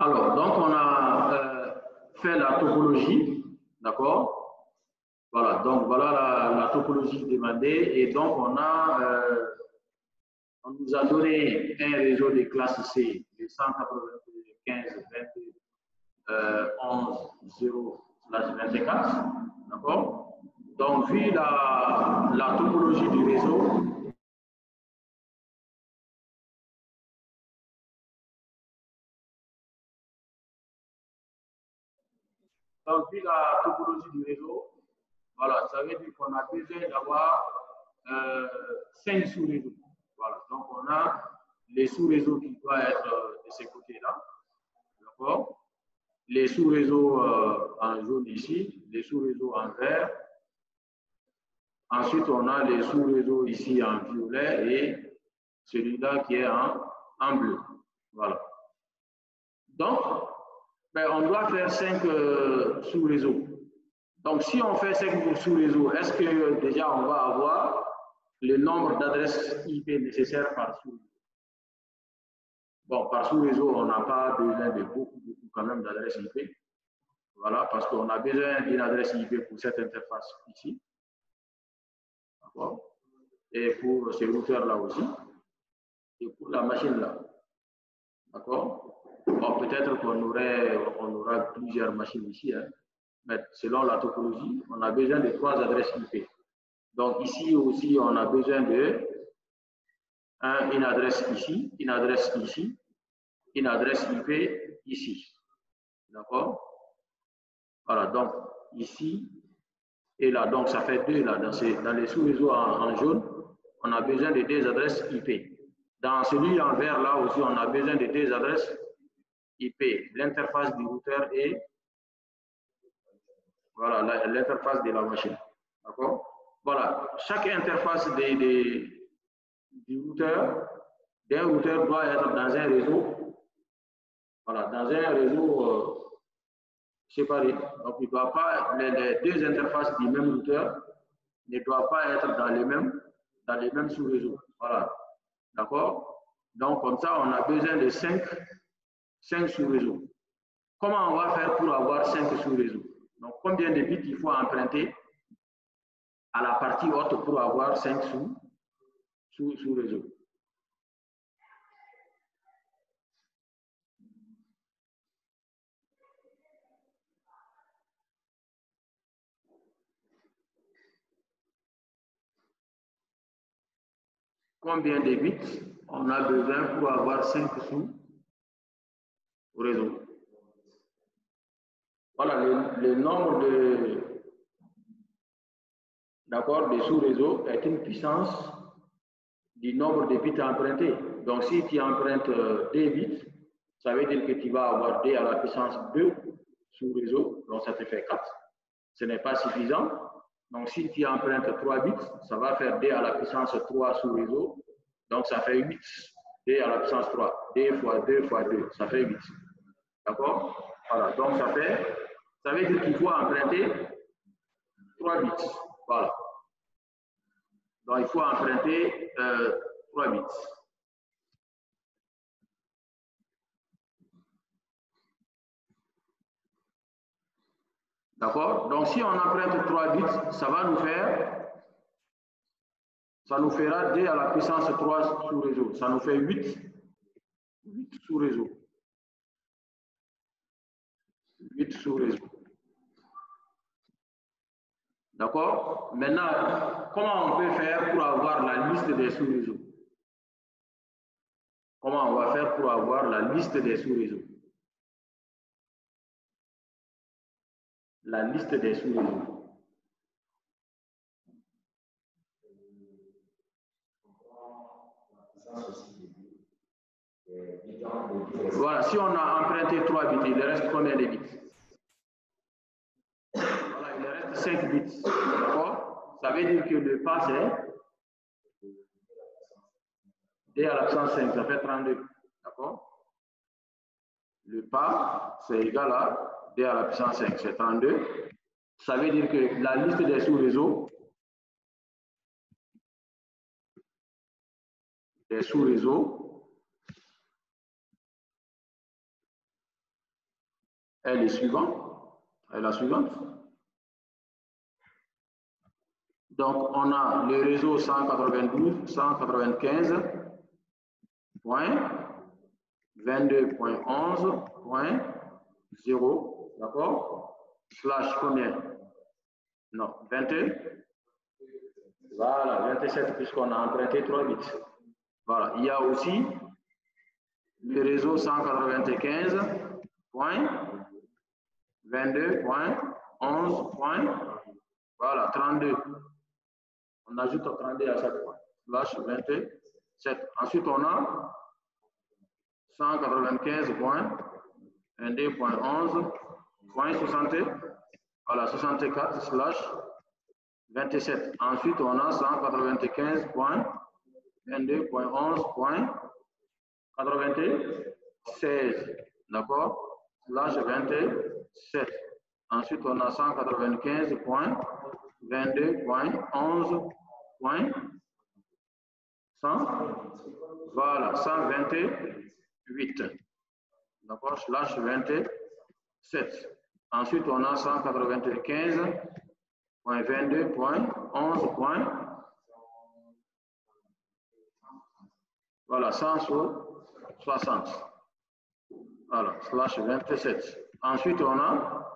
Alors, donc on a fait la topologie, d'accord? Voilà, donc voilà la topologie demandée. Et donc on nous a donné un réseau de classe C de 195, 11, 0, 24, d'accord? Donc, vu la topologie du réseau, voilà, ça veut dire qu'on a besoin d'avoir 5 sous-réseaux. Voilà, donc on a les sous-réseaux qui doivent être de ces côtés-là, d'accord? Les sous-réseaux en jaune ici, les sous-réseaux en vert. Ensuite, on a les sous-réseaux ici en violet et celui-là qui est en bleu. Voilà. Donc, ben, on doit faire 5 sous-réseaux. Donc, si on fait 5 sous-réseaux, est-ce que déjà on va avoir le nombre d'adresses IP nécessaires par sous-réseau? Bon, par sous-réseau, on n'a pas besoin de beaucoup quand même d'adresses IP. Voilà, parce qu'on a besoin d'une adresse IP pour cette interface ici. D'accord? Et pour ce routeur-là aussi. Et pour la machine-là. D'accord? Bon, peut-être qu'on aura plusieurs machines ici, hein, mais selon la topologie, on a besoin de 3 adresses IP. Donc ici aussi, on a besoin de une adresse ici, une adresse ici, une adresse IP ici. D'accord? Voilà, donc ici et là, donc ça fait 2 là. Dans les sous-réseaux en jaune, on a besoin de 2 adresses IP. Dans celui en vert là aussi, on a besoin de 2 adresses IP, l'interface du routeur et voilà l'interface de la machine. D'accord? Voilà, chaque interface du routeur, d'un routeur doit être dans un réseau, voilà, dans un réseau séparé. Donc, il doit pas, les 2 interfaces du même routeur ne doivent pas être dans les mêmes sous-réseaux. Voilà, d'accord? Donc, comme ça, on a besoin de 5 sous-réseaux. Comment on va faire pour avoir 5 sous-réseaux? Donc, combien de bits il faut emprunter à la partie haute pour avoir 5 sous-réseaux? Combien de bits on a besoin pour avoir 5 sous-réseaux? Voilà, le nombre de sous-réseaux est une puissance du nombre de bits empruntés. Donc, si tu empruntes 2 bits, ça veut dire que tu vas avoir D à la puissance 2 sous-réseaux, donc ça te fait 4. Ce n'est pas suffisant. Donc, si tu empruntes 3 bits, ça va faire D à la puissance 3 sous-réseau, donc ça fait 8. D à la puissance 3. D fois 2 fois 2, ça fait 8. D'accord? Voilà, donc ça veut dire qu'il faut emprunter 3 bits. Voilà. Donc, il faut emprunter 3 bits. D'accord? Donc, si on emprunte 3 bits, ça nous fera D à la puissance 3 sous-réseau. Ça nous fait 8 sous-réseau. 8 sous-réseau. D'accord? Maintenant, comment on peut faire pour avoir la liste des sous-réseaux? Comment on va faire pour avoir la liste des sous-réseaux? La liste des sous-réseaux. Voilà, si on a emprunté 3 bits, il reste combien de bits? Voilà, il reste 5 bits. D'accord? Ça veut dire que le pas, c'est D à la puissance 5, ça fait 32. D'accord? Le pas, c'est égal à D à la puissance 5, c'est 32. Ça veut dire que la liste des sous-réseaux, est la suivante. Donc, on a le réseau 192.168.22.11.0, d'accord? Slash combien? Non, 20. Voilà, 27, puisqu'on a emprunté 3 bits. Voilà, il y a aussi le réseau 195.22.11. Voilà, 32. On ajoute 32 à chaque fois. Slash 27. Ensuite, on a 195.22.11.60. Voilà, 64 slash 27. Ensuite, on a 195.22.11.96. D'accord? Slash 27. Ensuite, on a 195.22.11.100. Voilà, 128. D'accord? Slash 27. Ensuite, on a 195.22.11. Voilà, 160. Voilà, slash 27. Ensuite, on a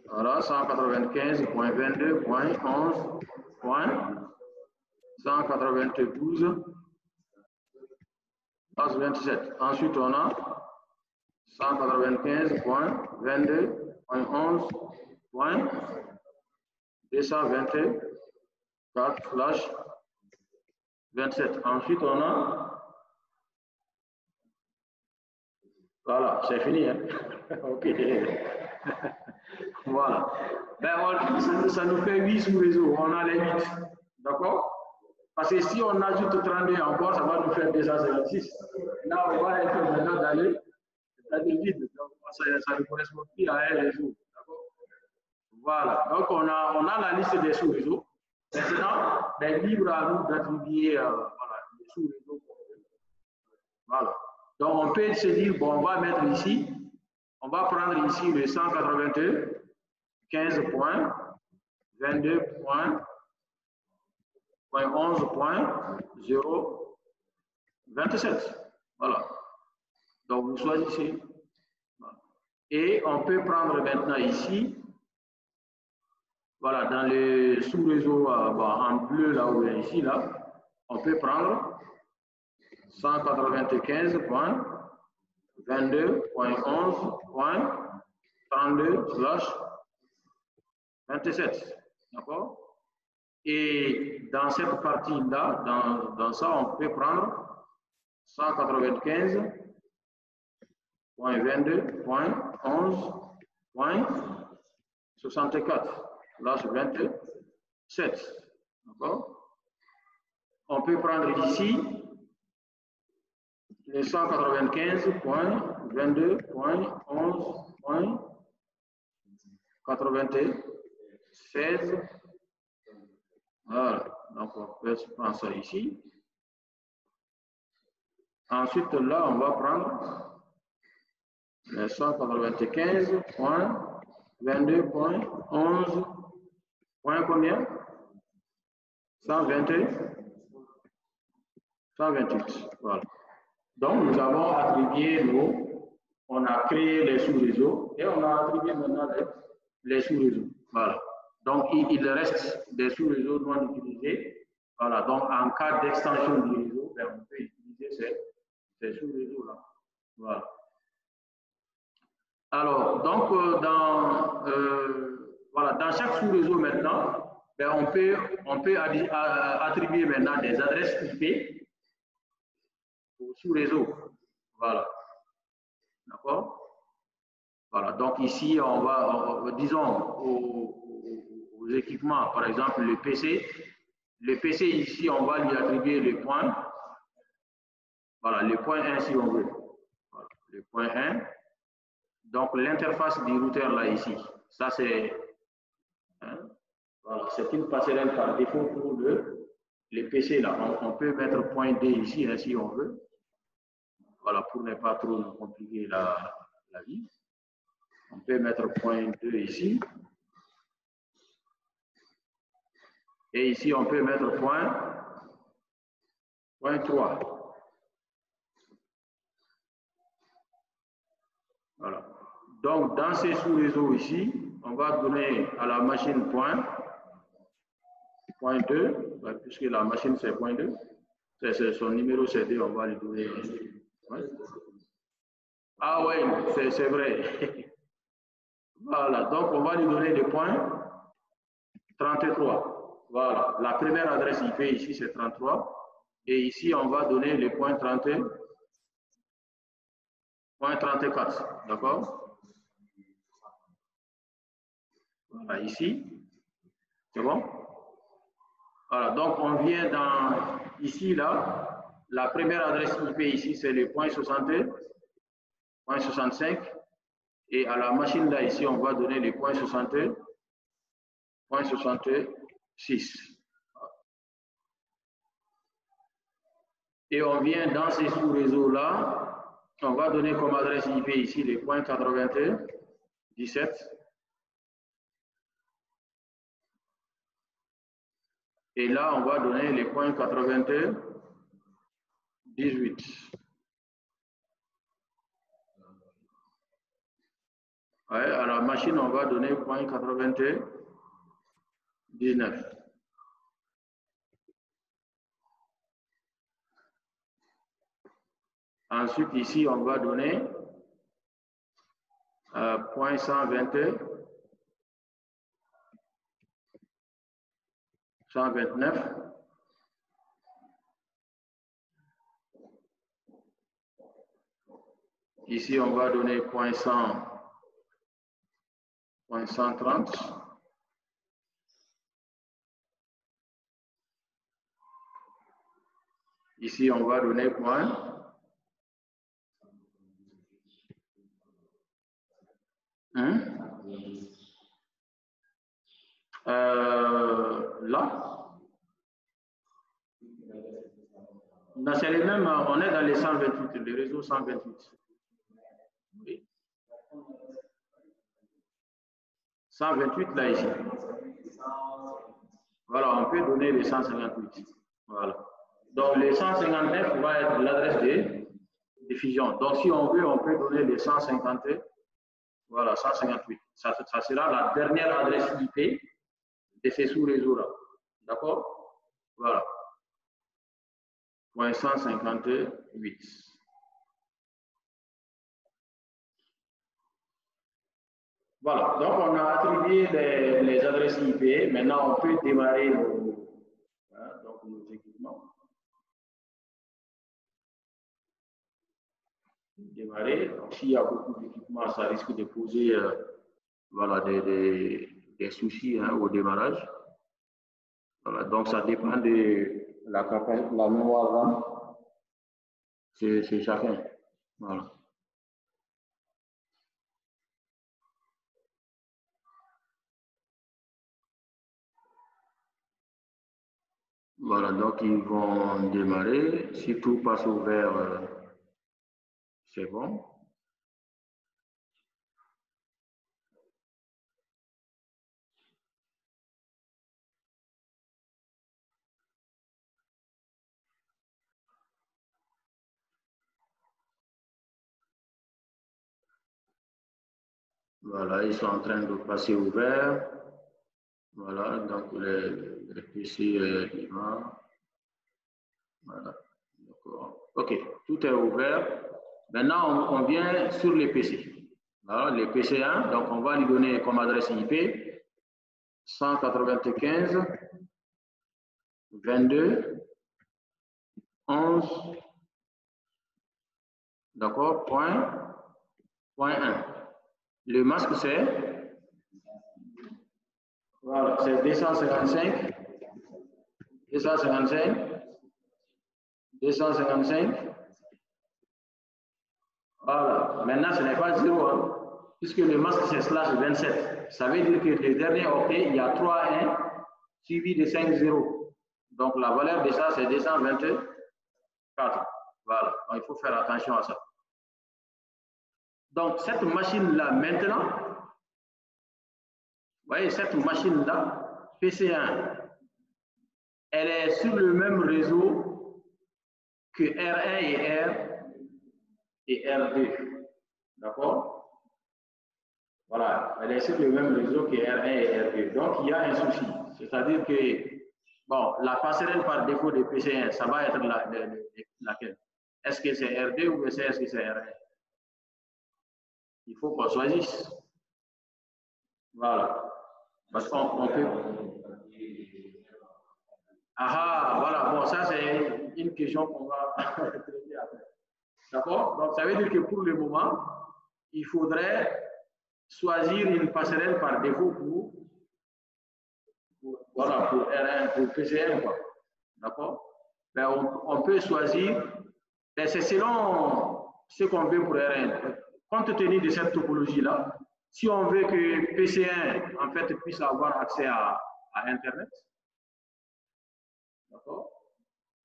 voilà, 195.22.11.192. 27. Ensuite, on a 195.22.11.224 slash 27. Ensuite, on a... Voilà, c'est fini. Hein? OK. Voilà. Ben, ça nous fait 8 sous-réseaux. On a les 8. D'accord? Parce que si on ajoute 32 encore, ça va nous faire 256. Là, on va être maintenant dans le vide. Donc, ça ne correspond plus à un réseau. Voilà. Donc, on a la liste des sous-réseaux. Maintenant, ben, libre à nous d'attribuer voilà, les sous-réseaux. Voilà. Donc, on peut se dire, bon, on va mettre ici, on va prendre ici le 195.22.11.027. Voilà. Donc, vous choisissez. Et on peut prendre maintenant ici, voilà, dans le sous-réseau en bleu, là où est ici, là, on peut prendre 195.22.11.32/27. D'accord? Et dans cette partie-là, dans ça, on peut prendre 195.22.11.64/27. D'accord? On peut prendre ici les 195.22.11.96. Voilà, donc on peut prendre ça ici. Ensuite, là, on va prendre les 195.22.11. Combien? 128. Voilà. Donc, nous avons attribué on a créé les sous-réseaux et on a attribué maintenant les sous-réseaux. Voilà. Donc, il reste des sous-réseaux non utilisés. Voilà. Donc, en cas d'extension du réseau, ben, on peut utiliser ces sous-réseaux-là. Voilà. Alors, donc, voilà, dans chaque sous-réseau maintenant, ben, on peut attribuer maintenant des adresses IP au sous-réseau. Voilà. D'accord? Voilà. Donc, ici, on va, disons, aux équipements, par exemple, le PC. Le PC, ici, on va lui attribuer le point. Voilà, le point 1 si on veut. Voilà, le point 1. Donc, l'interface du routeur, là, ici, ça, c'est voilà, c'est une passerelle par défaut pour le PC, là. On peut mettre point D ici, hein, si on veut. Voilà, pour ne pas trop compliquer la vie. On peut mettre point 2 ici. Et ici, on peut mettre point 3. Voilà. Donc, dans ces sous-réseaux ici, on va donner à la machine point 2, puisque la machine c'est point 2. C'est son numéro CD, on va lui donner. Ouais. Ah ouais, c'est vrai. Voilà, donc on va lui donner le point 33. Voilà, la première adresse IP ici c'est 33. Et ici on va donner le point 34. D'accord? Voilà, ici. C'est bon? Voilà, donc on vient dans ici, là. La première adresse IP ici c'est le point 60, point 65. Et à la machine là, ici, on va donner les points 66. Et on vient dans ces sous-réseaux là, on va donner comme adresse IP ici les points 97. Et là, on va donner les points 98. Ouais, à la machine, on va donner point 99. Ensuite, ici, on va donner point 129. Ici, on va donner point 130. Ici, on va donner point là. C'est les mêmes, on est dans les 128, le réseau 128. Oui. 128 là ici. Voilà, on peut donner les 158. Voilà. Donc les 159 va être l'adresse de diffusion. Donc si on veut, on peut donner les 150. Voilà, 158. Ça sera la dernière adresse IP de ces sous-réseaux-là. D'accord? Voilà. Point 158. Voilà, donc on a attribué les adresses IP. Maintenant, on peut démarrer nos équipements. Démarrer. S'il y a beaucoup d'équipements, ça risque de poser voilà, des soucis au démarrage. Voilà, donc ça dépend de la mémoire RAM. C'est chacun. Voilà. Voilà, donc ils vont démarrer. Si tout passe au vert, c'est bon. Voilà, ils sont en train de passer au vert. Voilà, donc les PC démarrent. Voilà, d'accord. OK, tout est ouvert. Maintenant, on vient sur les PC. Voilà, les PC1, donc on va lui donner comme adresse IP 195 22 11, d'accord, point 1. Le masque, c'est voilà, c'est 255, 255. Voilà, maintenant ce n'est pas 0, hein, puisque le masque c'est /27. Ça veut dire que le dernier octet, il y a 3 1 suivi de 5 0. Donc la valeur de ça, c'est 224. Voilà, donc il faut faire attention à ça. Donc, cette machine-là, maintenant, vous voyez, cette machine-là, PC1, elle est sur le même réseau que R1 et R2. D'accord? Voilà, elle est sur le même réseau que R1 et R2. Donc, il y a un souci. C'est-à-dire que, bon, la passerelle par défaut de PC1, ça va être laquelle? Est-ce que c'est R2 ou est-ce que c'est R1? Il faut qu'on choisisse. Voilà. Parce qu'on peut. Ah, voilà. Bon, ça, c'est une question qu'on va traiter après. D'accord? Donc, ça veut dire que pour le moment, il faudrait choisir une passerelle par défaut voilà, pour R1, pour PC1, quoi. D'accord? Ben, on peut choisir, ben, c'est selon ce qu'on veut pour R1. Compte tenu de cette topologie-là, si on veut que PC1, en fait, puisse avoir accès à Internet, d'accord?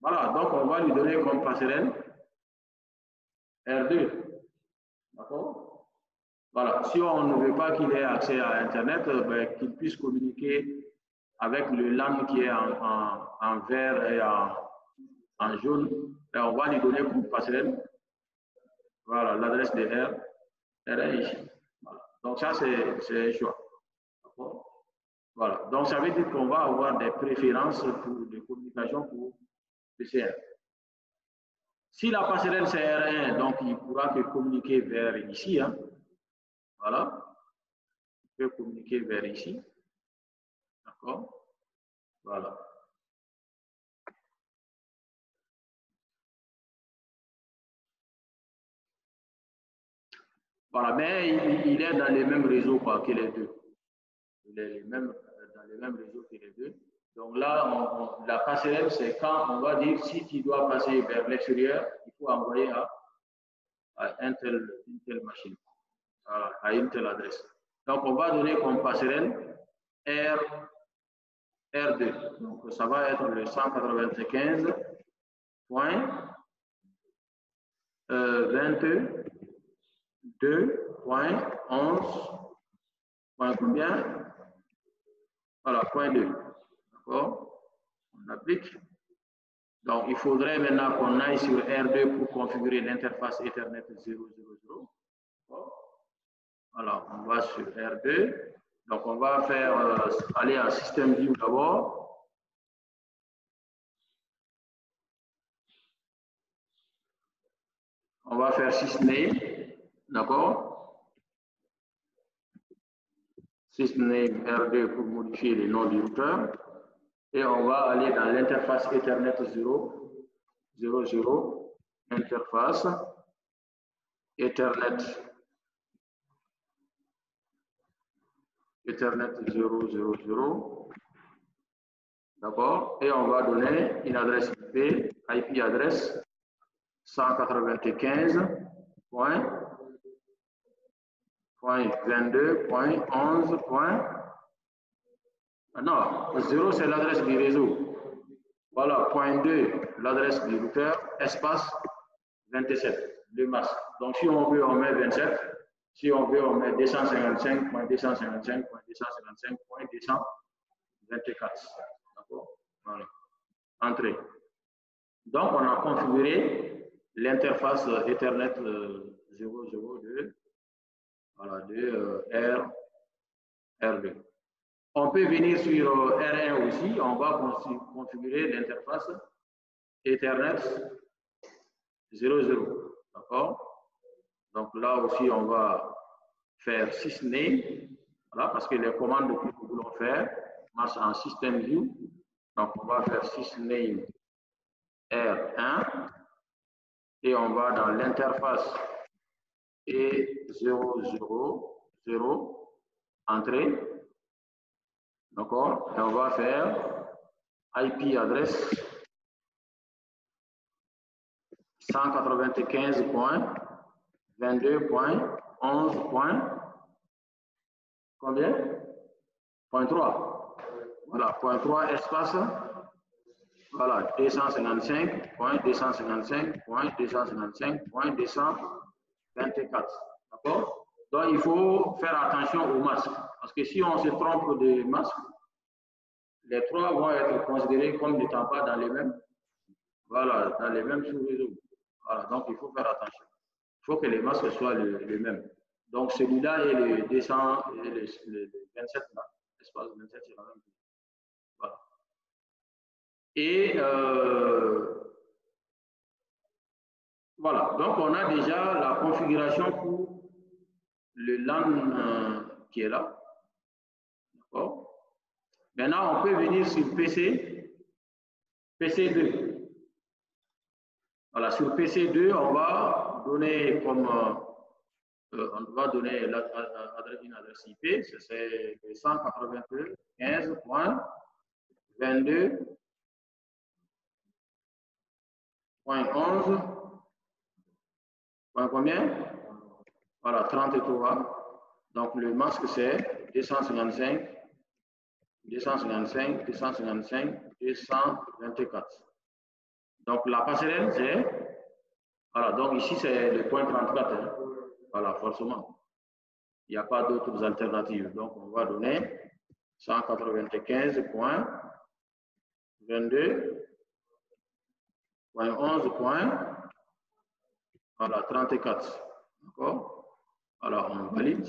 Voilà, donc on va lui donner comme passerelle R2, d'accord? Voilà, si on ne veut pas qu'il ait accès à Internet, ben, qu'il puisse communiquer avec le LAN qui est en vert et en jaune, ben, on va lui donner comme passerelle, voilà, l'adresse de R1 ici. Voilà. Donc ça, c'est un choix. Voilà, donc ça veut dire qu'on va avoir des préférences pour les communications pour PC1. Si la passerelle c'est R1, donc il pourra que communiquer vers ici. Hein. Voilà. Il peut communiquer vers ici. D'accord? Voilà. Voilà, mais il est dans les mêmes réseaux quoi, que les deux. Il est dans les mêmes réseaux que les deux. Donc là, la passerelle, c'est quand on va dire si tu dois passer vers l'extérieur, il faut envoyer à une telle machine, à une telle adresse. Donc on va donner comme passerelle R2. Donc ça va être le 195.22.11. Combien? Voilà, point 2. D'accord? On applique. Donc, il faudrait maintenant qu'on aille sur R2 pour configurer l'interface Ethernet 000. Voilà, on va sur R2. Donc, on va faire aller à System View d'abord. On va faire sysname, d'accord? Sysname R2 pour modifier les noms du routeur. Et on va aller dans l'interface Ethernet 000, interface Ethernet 000. D'accord? Et on va donner une adresse IP adresse 195.22.11. Non, 0 c'est l'adresse du réseau. Voilà, point 2, l'adresse du routeur, espace 27, le masque. Donc si on veut, on met 27. Si on veut, on met 255.255.255.224. D'accord? Voilà. Entrée. Donc, on a configuré l'interface Ethernet 002 voilà, de R2. On peut venir sur R1 aussi. On va configurer l'interface Ethernet 00. D'accord? Donc là aussi, on va faire sysname. Voilà, parce que les commandes que nous voulons faire marchent en system view. Donc, on va faire sysname R1 et on va dans l'interface E000, entrée. D'accord? Et on va faire IP adresse 195.22.11. Combien? Point 3. Voilà, point 3 espace Voilà, 255.255.255.224. D'accord? Donc, il faut faire attention aux masques. Parce que si on se trompe de masque, les trois vont être considérés comme n'étant pas dans les mêmes, voilà, dans les mêmes sous-réseaux. Voilà, donc il faut faire attention. Il faut que les masques soient les mêmes. Donc, celui-là et le 200 et le 27 là, l'espace 27, c'est la même chose. Voilà. Et voilà, donc on a déjà la configuration pour le LAN qui est là. D'accord? Maintenant, on peut venir sur PC2. Voilà, sur PC2, on va donner comme on va donner une adresse IP, c'est 195.22.11. Combien? Voilà, 33. Donc le masque c'est 255. Donc la passerelle c'est, voilà, donc ici c'est le point 34. Hein. Voilà, forcément. Il n'y a pas d'autres alternatives. Donc on va donner 195.22.11. Voilà, 34. D'accord? Alors on valide.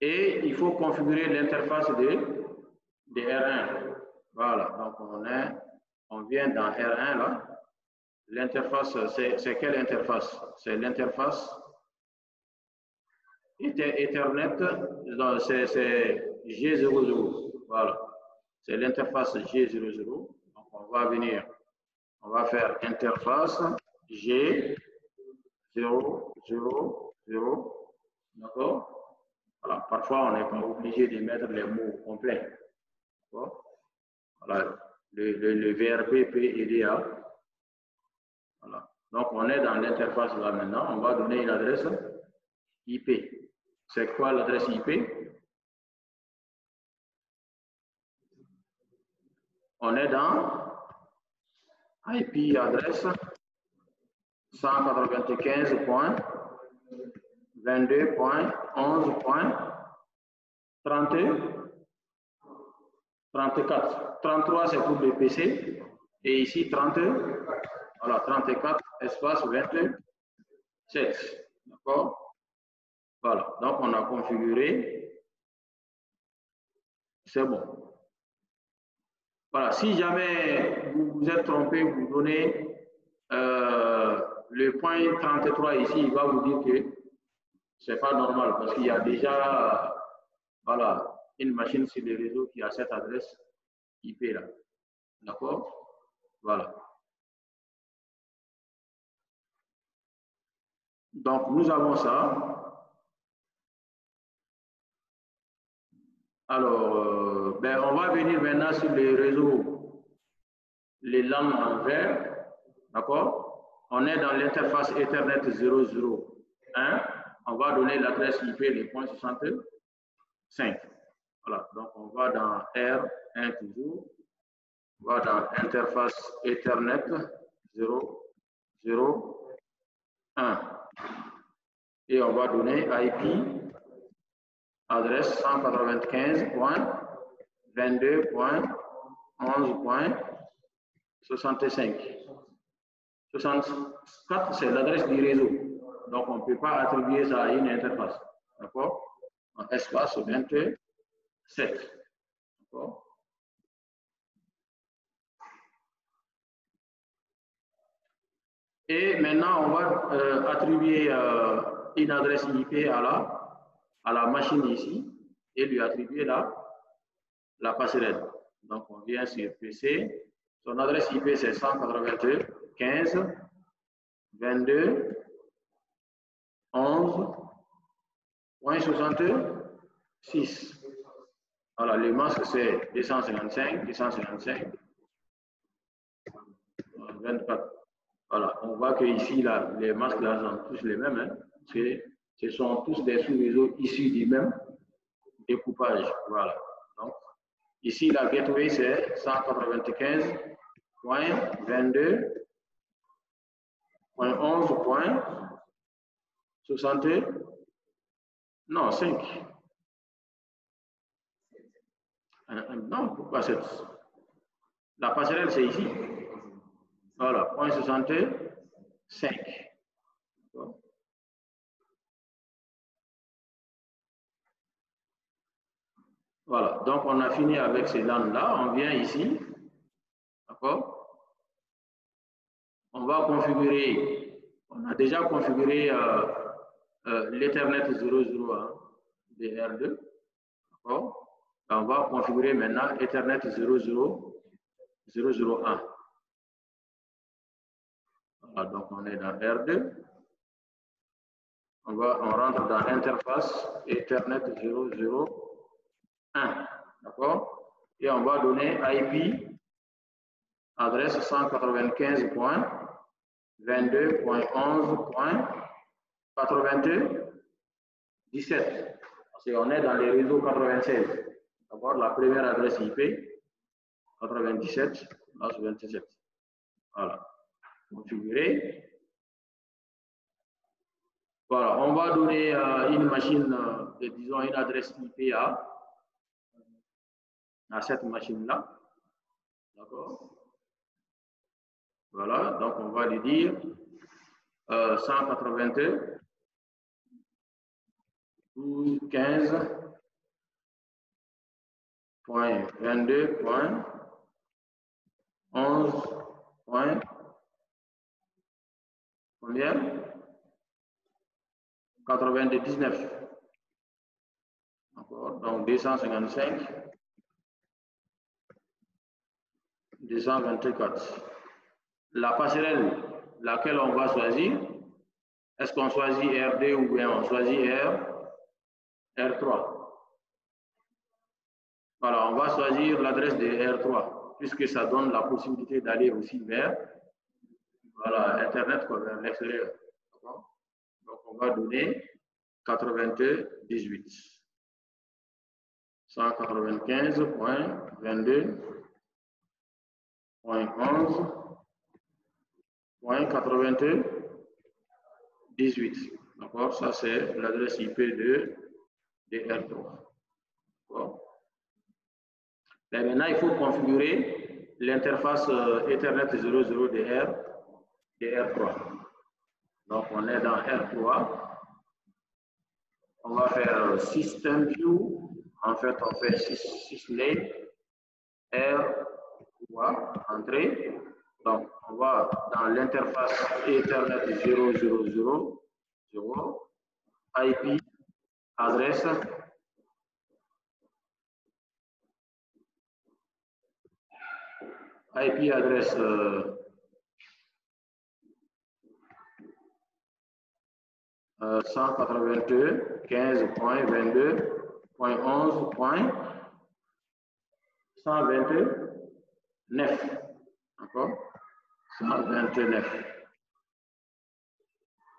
Et il faut configurer l'interface de R1. Voilà, donc on vient dans R1 là. L'interface, c'est quelle interface? C'est l'interface Ethernet, c'est G00. Voilà, c'est l'interface G00. Donc on va venir, on va faire interface G00. D'accord? Voilà, parfois, on n'est pas obligé de mettre les mots complets. Voilà, le VRP peut aider à. Voilà. Donc, on est dans l'interface là maintenant. On va donner une adresse IP. C'est quoi l'adresse IP? On est dans IP adresse 195.22.11.34. 33 c'est pour le PC et ici 30, voilà, 34 espace 27. D'accord? Voilà, donc on a configuré. C'est bon. Voilà, si jamais vous vous êtes trompé, vous donnez le point 33 ici, il va vous dire que c'est pas normal parce qu'il y a déjà, voilà, une machine sur les réseaux qui a cette adresse IP là. D'accord? Voilà. Donc, nous avons ça. Alors, ben, on va venir maintenant sur les réseaux, les LAN en vert. D'accord? On est dans l'interface Ethernet 001. On va donner l'adresse IP, les points 65. Voilà, donc on va dans R1 toujours. On va dans interface Ethernet 001. Et on va donner IP, adresse 195.22.11.65. 64, c'est l'adresse du réseau. Donc, on ne peut pas attribuer ça à une interface. D'accord? En espace 27. D'accord? Et maintenant, on va attribuer une adresse IP à la machine ici et lui attribuer la passerelle. Donc, on vient sur PC. Son adresse IP, c'est 195.22.11.66. Voilà, le masque, c'est 255, 24. Voilà, on voit que ici, là, les masques là sont tous les mêmes. Hein. Ce sont tous des sous-réseaux issus du même découpage. Voilà. Donc, Ici, la gateway, c'est 195.22.11.60. Non, 5. Non, pourquoi 7? La passerelle, c'est ici. Voilà, 0.65. Voilà, donc on a fini avec ces LAN-là. On vient ici. D'accord? On va configurer, on a déjà configuré l'Ethernet 001 de R2. D'accord? On va configurer maintenant Ethernet 001. Voilà, donc on est dans R2. On rentre dans l'interface Ethernet 001. D'accord? Et on va donner IP adresse 195.22.11.97. Parce qu'on est dans les réseaux 96. D'abord, la première adresse IP, 97, là, 27. Voilà. Configurer. Voilà, on va donner une machine, disons une adresse IP à cette machine-là. D'accord? Voilà, donc on va lui dire 192.22.11. Combien? 99. D'accord, donc 255. 224. La passerelle, laquelle on va choisir, est-ce qu'on choisit R2 ou bien on choisit R3? Voilà, on va choisir l'adresse de R3, puisque ça donne la possibilité d'aller aussi vers Internet vers l'extérieur. Donc, on va donner 98. 195.22.11.98. D'accord, ça c'est l'adresse IP de R3. Et maintenant, il faut configurer l'interface Ethernet 00 de R3. Donc, on est dans R3. On va faire System View. En fait, on fait 6 lanes. R3, entrée. Donc, on va dans l'interface Ethernet 000, IP, adresse. IP adresse 192.15.22.11.129. D'accord? 129.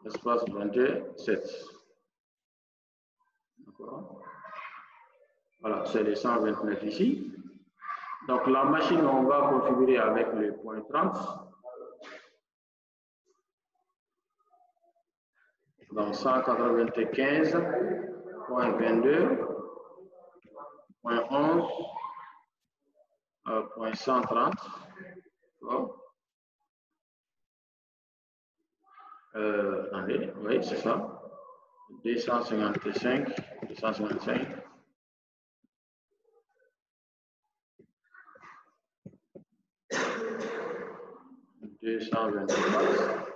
Espace 27. D'accord? Voilà, c'est les 129 ici. Donc la machine, on va configurer avec le point 30. Donc 195.22.11.130. Attendez, oui, c'est ça. 255. 224.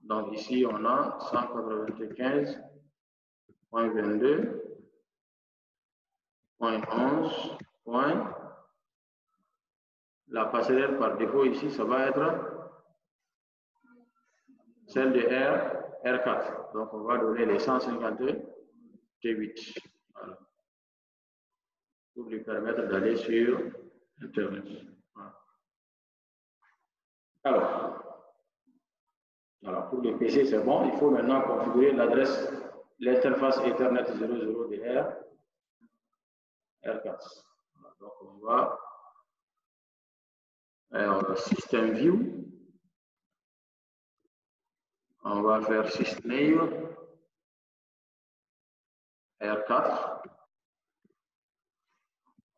Donc ici, on a 195.22.11. La passerelle par défaut ici, ça va être celle de R4. Donc on va donner les 158. Voilà. Pour lui permettre d'aller sur Internet. Voilà. Alors, pour les PC, c'est bon. Il faut maintenant configurer l'interface Ethernet 00 de R4. Donc, on va System View. On va faire System R4.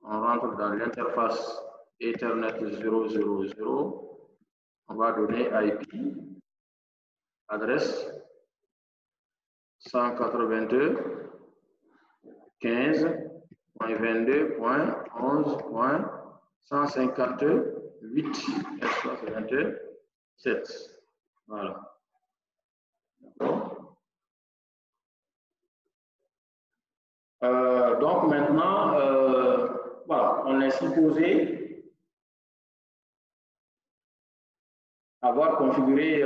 On rentre dans l'interface Ethernet 000. On va donner IP, adresse 192.15.11.158.27. Voilà. Donc maintenant, voilà, on est supposé avoir configuré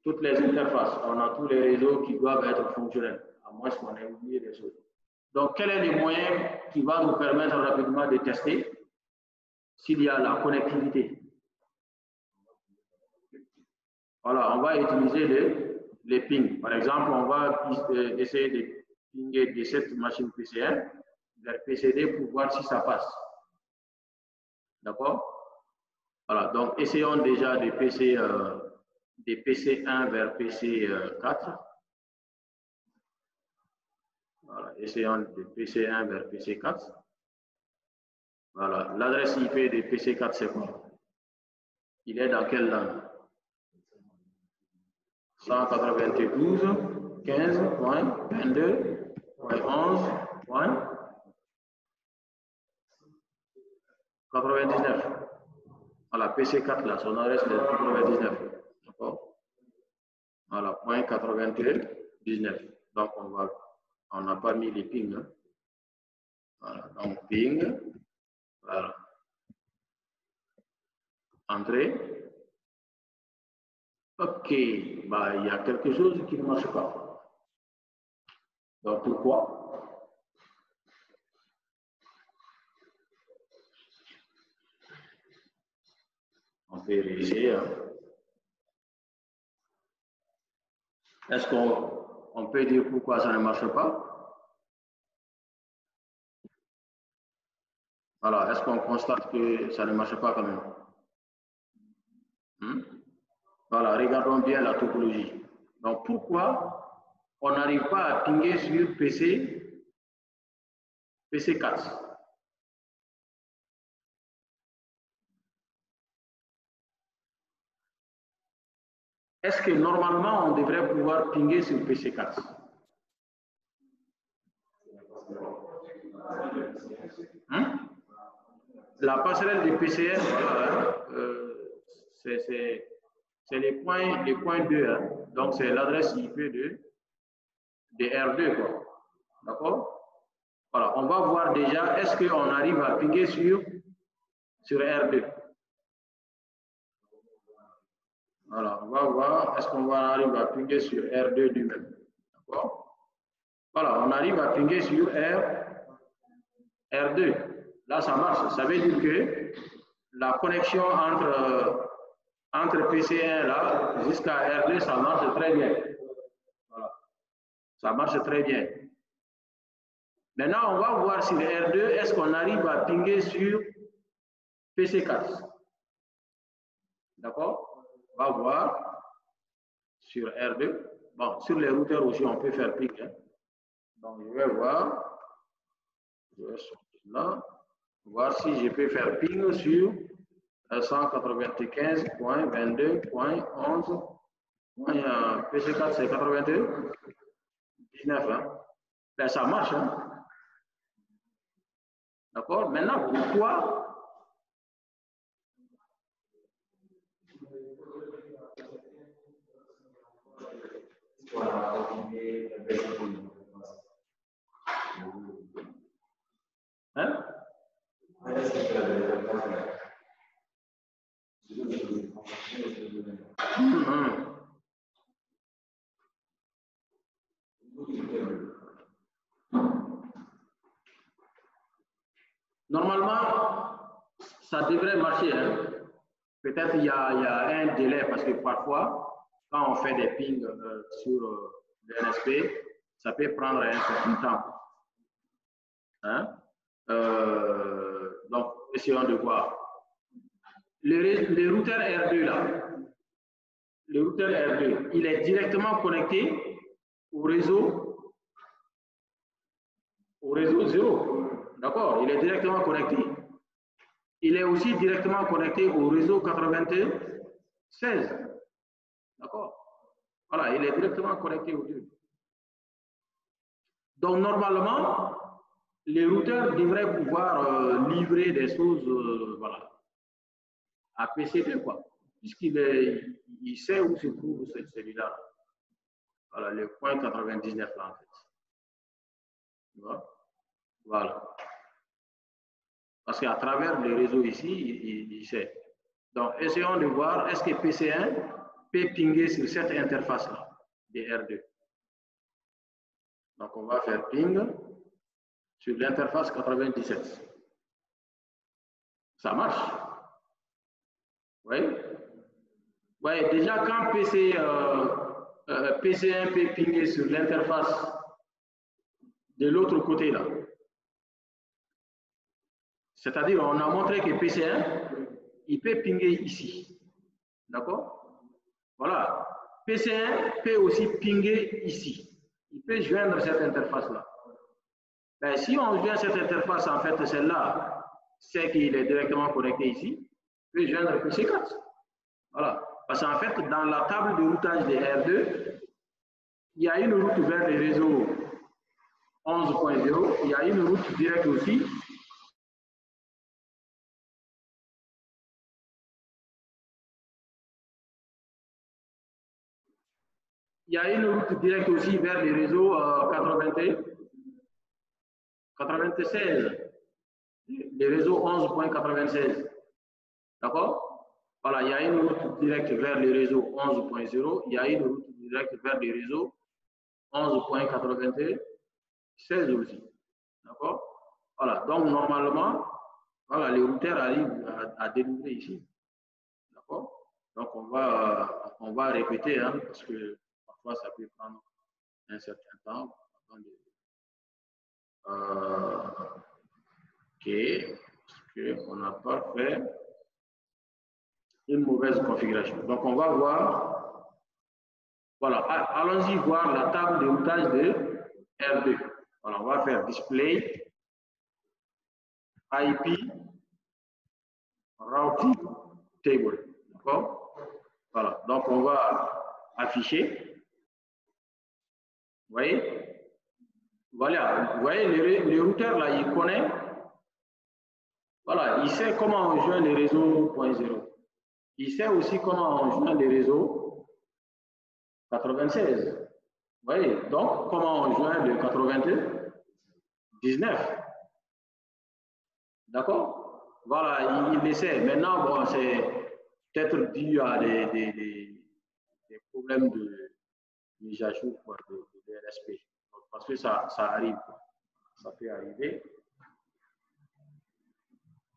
toutes les interfaces. On a tous les réseaux qui doivent être fonctionnels, à moins qu'on ait oublié des choses. Donc, quel est le moyen qui va nous permettre rapidement de tester s'il y a la connectivité? Voilà, on va utiliser les pings. Par exemple, on va essayer de pinguer de cette machine PC1 vers PCD pour voir si ça passe. D'accord? Voilà, donc essayons déjà de PC1 vers PC4. Voilà, essayons de PC1 vers PC4. Voilà, l'adresse IP de PC4, c'est quoi? Il est dans quelle langue? 192.15.22.99. Voilà, PC4 là, son adresse est 99. D'accord? Voilà, point 99. Donc on n'a pas mis les pings. Hein. Voilà, donc ping. Voilà. Entrée. Ok, bah, il y a quelque chose qui ne marche pas. Donc pourquoi? On peut réessayer. Hein. Est-ce qu'on peut dire pourquoi ça ne marche pas? Voilà, est-ce qu'on constate que ça ne marche pas quand même? Voilà, regardons bien la topologie. Donc, pourquoi on n'arrive pas à pinguer sur PC4? Est-ce que normalement, on devrait pouvoir pinguer sur PC4? La passerelle de PCN, voilà, c'est les points 2. Hein. Donc, c'est l'adresse IP de R2. D'accord? Voilà, on va voir déjà, est-ce qu'on arrive à pinguer sur R2? Voilà, on va voir, est-ce qu'on va arriver à pinguer sur R2 lui-même? D'accord? Voilà, on arrive à pinguer sur R2. Là, ça marche. Ça veut dire que la connexion entre PC1 là jusqu'à R2, ça marche très bien. Voilà. Ça marche très bien. Maintenant, on va voir sur R2, est-ce qu'on arrive à pinguer sur PC4? D'accord? On va voir sur R2. Bon, sur les routeurs aussi, on peut faire ping. Hein. Donc, je vais voir. Je vais sortir là. Voir si je peux faire ping sur 195.22.11. PC4, c'est 82. 19. Hein. Ben, ça marche. Hein. D'accord? Maintenant, pourquoi? Hein? Normalement, ça devrait marcher. Hein? Peut-être il y a un délai parce que parfois, quand on fait des pings sur le NSP, ça peut prendre un certain temps. Hein? Donc, essayons de voir. Le routeur R2 là, le routeur R2, il est directement connecté au réseau 0. D'accord? Il est directement connecté. Il est aussi directement connecté au réseau 96. D'accord? Voilà, il est directement connecté aux deux. Donc, normalement, les routeurs devraient pouvoir livrer des choses voilà, à PCP, quoi. Puisqu'il il sait où se trouve celui-là. Voilà, le point 99 là, en fait. Tu vois? Voilà. Parce qu'à travers le réseau ici, il sait. Donc, essayons de voir, est-ce que PC1 peut pinguer sur cette interface-là, de R2. Donc, on va faire ping sur l'interface 97. Ça marche. Oui. Oui, déjà, quand PC1 peut pinguer sur l'interface de l'autre côté, là, c'est-à-dire, on a montré que PC1, il peut pinguer ici. D'accord? Voilà. PC1 peut aussi pinguer ici. Il peut joindre cette interface-là. Ben, si on joint cette interface, en fait, celle-là, c'est qu'il est directement connecté ici, il peut joindre PC4. Voilà. Parce qu'en fait, dans la table de routage de R2, il y a une route vers le réseau 11.0, il y a une route directe aussi. Il y a une route directe aussi vers le réseau 96, le réseau 11.96. D'accord? Voilà, il y a une route directe vers le réseau 11.0, il y a une route directe vers le réseau 11.96 aussi. D'accord? Voilà, donc normalement, voilà, les routeurs arrivent à délivrer ici. D'accord? Donc on va répéter, hein, parce que parfois ça peut prendre un certain temps. Ok, parce qu'on n'a pas fait une mauvaise configuration. Donc on va voir, voilà, allons-y voir la table de routage de R2. Voilà, on va faire display IP routing table. D'accord? Voilà, donc on va afficher. Vous voyez? Voilà, vous voyez, le routeur là, il connaît. Voilà, il sait comment on joint les réseaux 0.0. Il sait aussi comment on joint les réseaux 96. Vous voyez, donc comment on joint le 99. D'accord? Voilà, il le sait. Maintenant, bon, c'est peut-être dû à des problèmes de mise à jour de RSP. Parce que ça arrive. Ça peut arriver.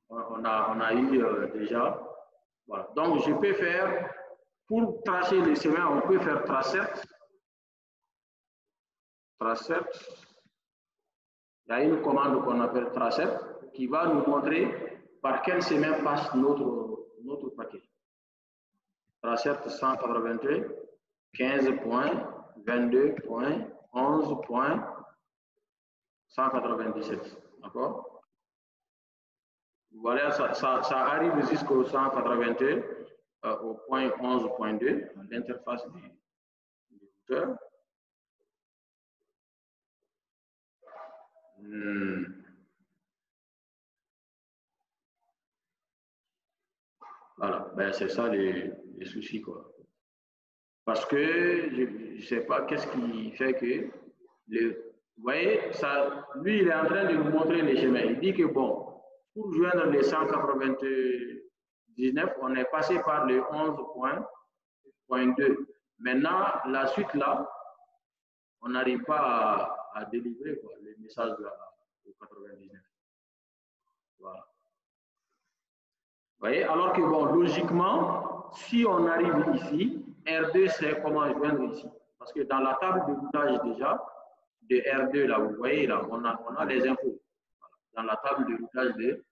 On a eu déjà. Voilà. Donc, je peux faire, pour tracer le chemin, on peut faire tracet. Tracet. Il y a une commande qu'on appelle tracet qui va nous montrer par quel chemin passe notre paquet. Tracet 181, 15.22.11.197. D'accord? Voilà, ça arrive jusqu'au 181, au point 11.2, l'interface du routeur. Voilà, ben c'est ça les soucis, quoi. Parce que je ne sais pas qu'est-ce qui fait que, vous voyez, ça, lui, il est en train de nous montrer les chemins. Il dit que, bon, pour joindre les 199, on est passé par le 11.2. Maintenant, la suite là, on n'arrive pas à délivrer quoi, les messages au 99. Voilà. Vous voyez, alors que bon, logiquement, si on arrive ici, R2 c'est comment joindre ici. Parce que dans la table de routage déjà, de R2, là, vous voyez, là, on a les infos. dans la table de routage de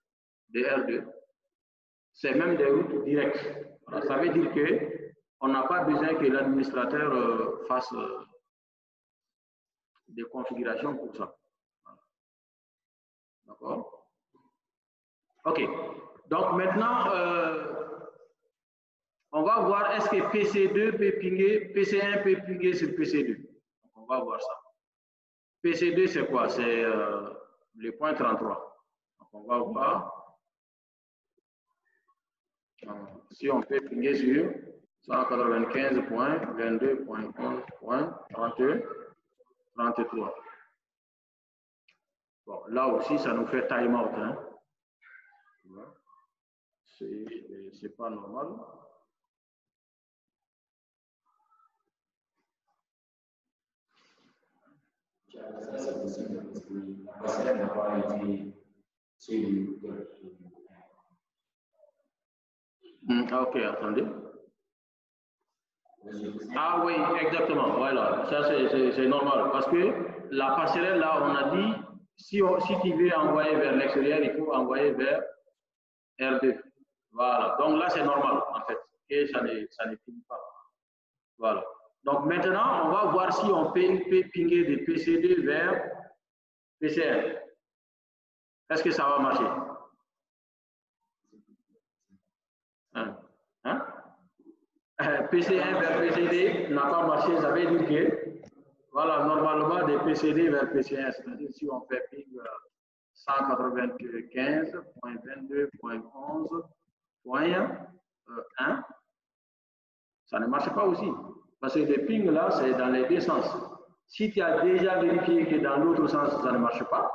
R2. C'est même des routes directes. Voilà, ça veut dire qu'on n'a pas besoin que l'administrateur fasse des configurations pour ça. Voilà. D'accord? OK. Donc maintenant, on va voir est-ce que PC2 peut pinguer, PC1 peut pinguer sur PC2. Donc, on va voir ça. PC2, c'est quoi? C'est le point 33. Donc, on va voir si on peut pinguer sur 195.22.11.33. Bon, là aussi, ça nous fait time out. Hein? C'est pas normal. Ça, c'est possible parce que la passerelle n'a pas été suivie. Ok, attendez. Ah oui, exactement. Voilà, ça c'est normal. Parce que la passerelle, là, on a dit, si tu veux envoyer vers l'extérieur, il faut envoyer vers R2. Voilà, donc là, c'est normal, en fait. Et ça ne finit pas. Voilà. Donc maintenant, on va voir si on peut pinguer de PC2 vers PC1. Est-ce que ça va marcher? PC1 vers PCD n'a pas marché, ça veut dire que, voilà, normalement, de PCD vers PC1, c'est-à-dire si on fait ping 195.22.11.1, ça ne marche pas aussi. Parce que le ping là, c'est dans les deux sens. Si tu as déjà vérifié que dans l'autre sens, ça ne marche pas,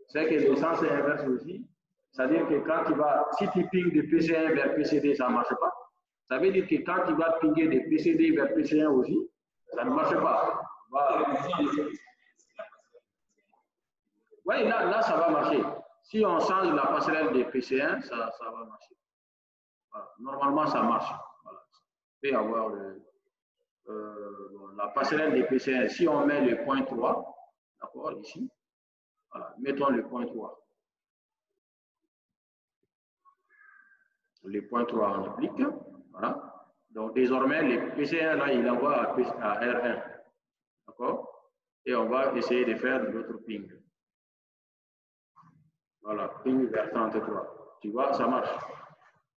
c'est que le sens est inverse aussi. C'est-à-dire que quand tu vas, si tu pinges de PC1 vers PCD, ça ne marche pas. Ça veut dire que quand tu vas pinguer de PCD vers PC1 aussi, ça ne marche pas. Voilà. Oui, là, ça va marcher. Si on change la passerelle de PC1, ça va marcher. Voilà. Normalement, ça marche. Voilà. Il peut y avoir la passerelle de PC1. Si on met le point 3, d'accord, ici, voilà, mettons le point 3. Le point 3, on applique. Voilà. Donc, désormais, le PC1, là, il envoie à R1. D'accord? Et on va essayer de faire l'autre ping. Voilà, ping vers 33. Tu vois, ça marche.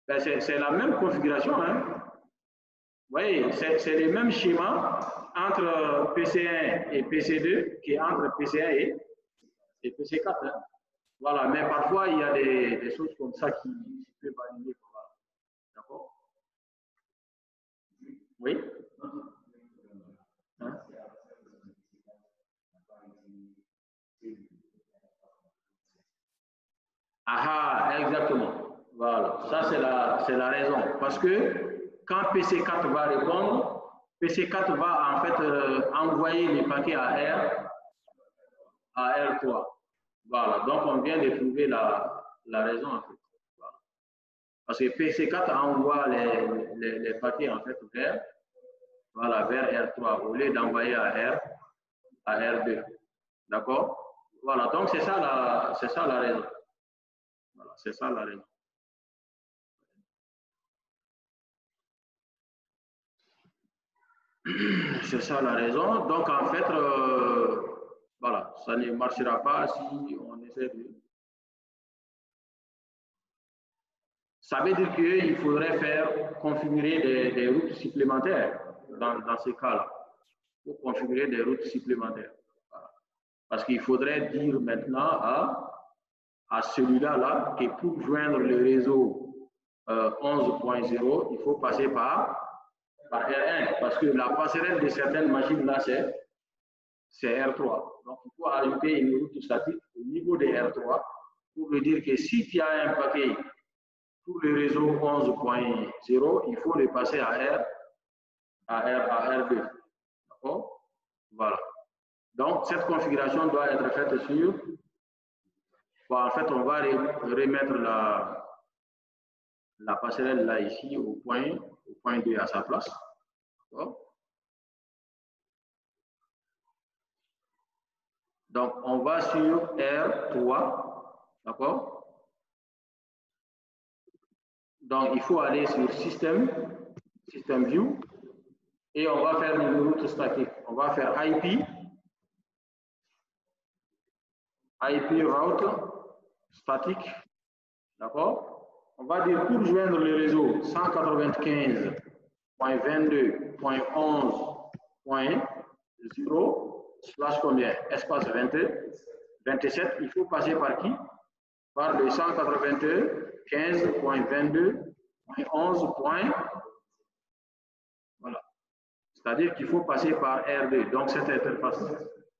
Ben, c'est la même configuration. Hein? Oui, c'est le même schéma entre PC1 et PC2 qui est entre PC1 et PC4. Hein? Voilà, mais parfois, il y a des choses comme ça qui peuvent valider. D'accord? Oui? Hein? Ah, exactement. Voilà, ça c'est la raison. Parce que quand PC4 va répondre, PC4 va en fait envoyer les paquets à R3. Voilà, donc on vient de trouver la raison en fait. Voilà. Parce que PC4 envoie les paquets en fait vers R3 au lieu d'envoyer à R2. D'accord? Voilà, donc c'est ça la raison. Voilà, c'est ça la raison. C'est ça la raison. Donc, en fait, voilà, ça ne marchera pas si on essaie de... Ça veut dire qu'il faudrait faire configurer des routes supplémentaires dans ces cas-là. Il faut configurer des routes supplémentaires. Voilà. Parce qu'il faudrait dire maintenant à celui-là que pour joindre le réseau 11.0, il faut passer par R1, parce que la passerelle de certaines machines là, c'est R3. Donc, il faut ajouter une route statique au niveau de R3 pour lui dire que si tu as un paquet pour le réseau 11.0, il faut le passer à R2. D'accord? Voilà. Donc, cette configuration doit être faite sur... Bon, en fait, on va remettre la passerelle là, ici, au point 2 à sa place. Donc, on va sur R3. D'accord? Donc, il faut aller sur System View, et on va faire une route statique. On va faire IP route statique. D'accord? On va dire pour joindre le réseau 195.22.11.0 slash combien? Espace 27, il faut passer par qui? Par le 195.22.11. Voilà. C'est-à-dire qu'il faut passer par R2. Donc, cette interface.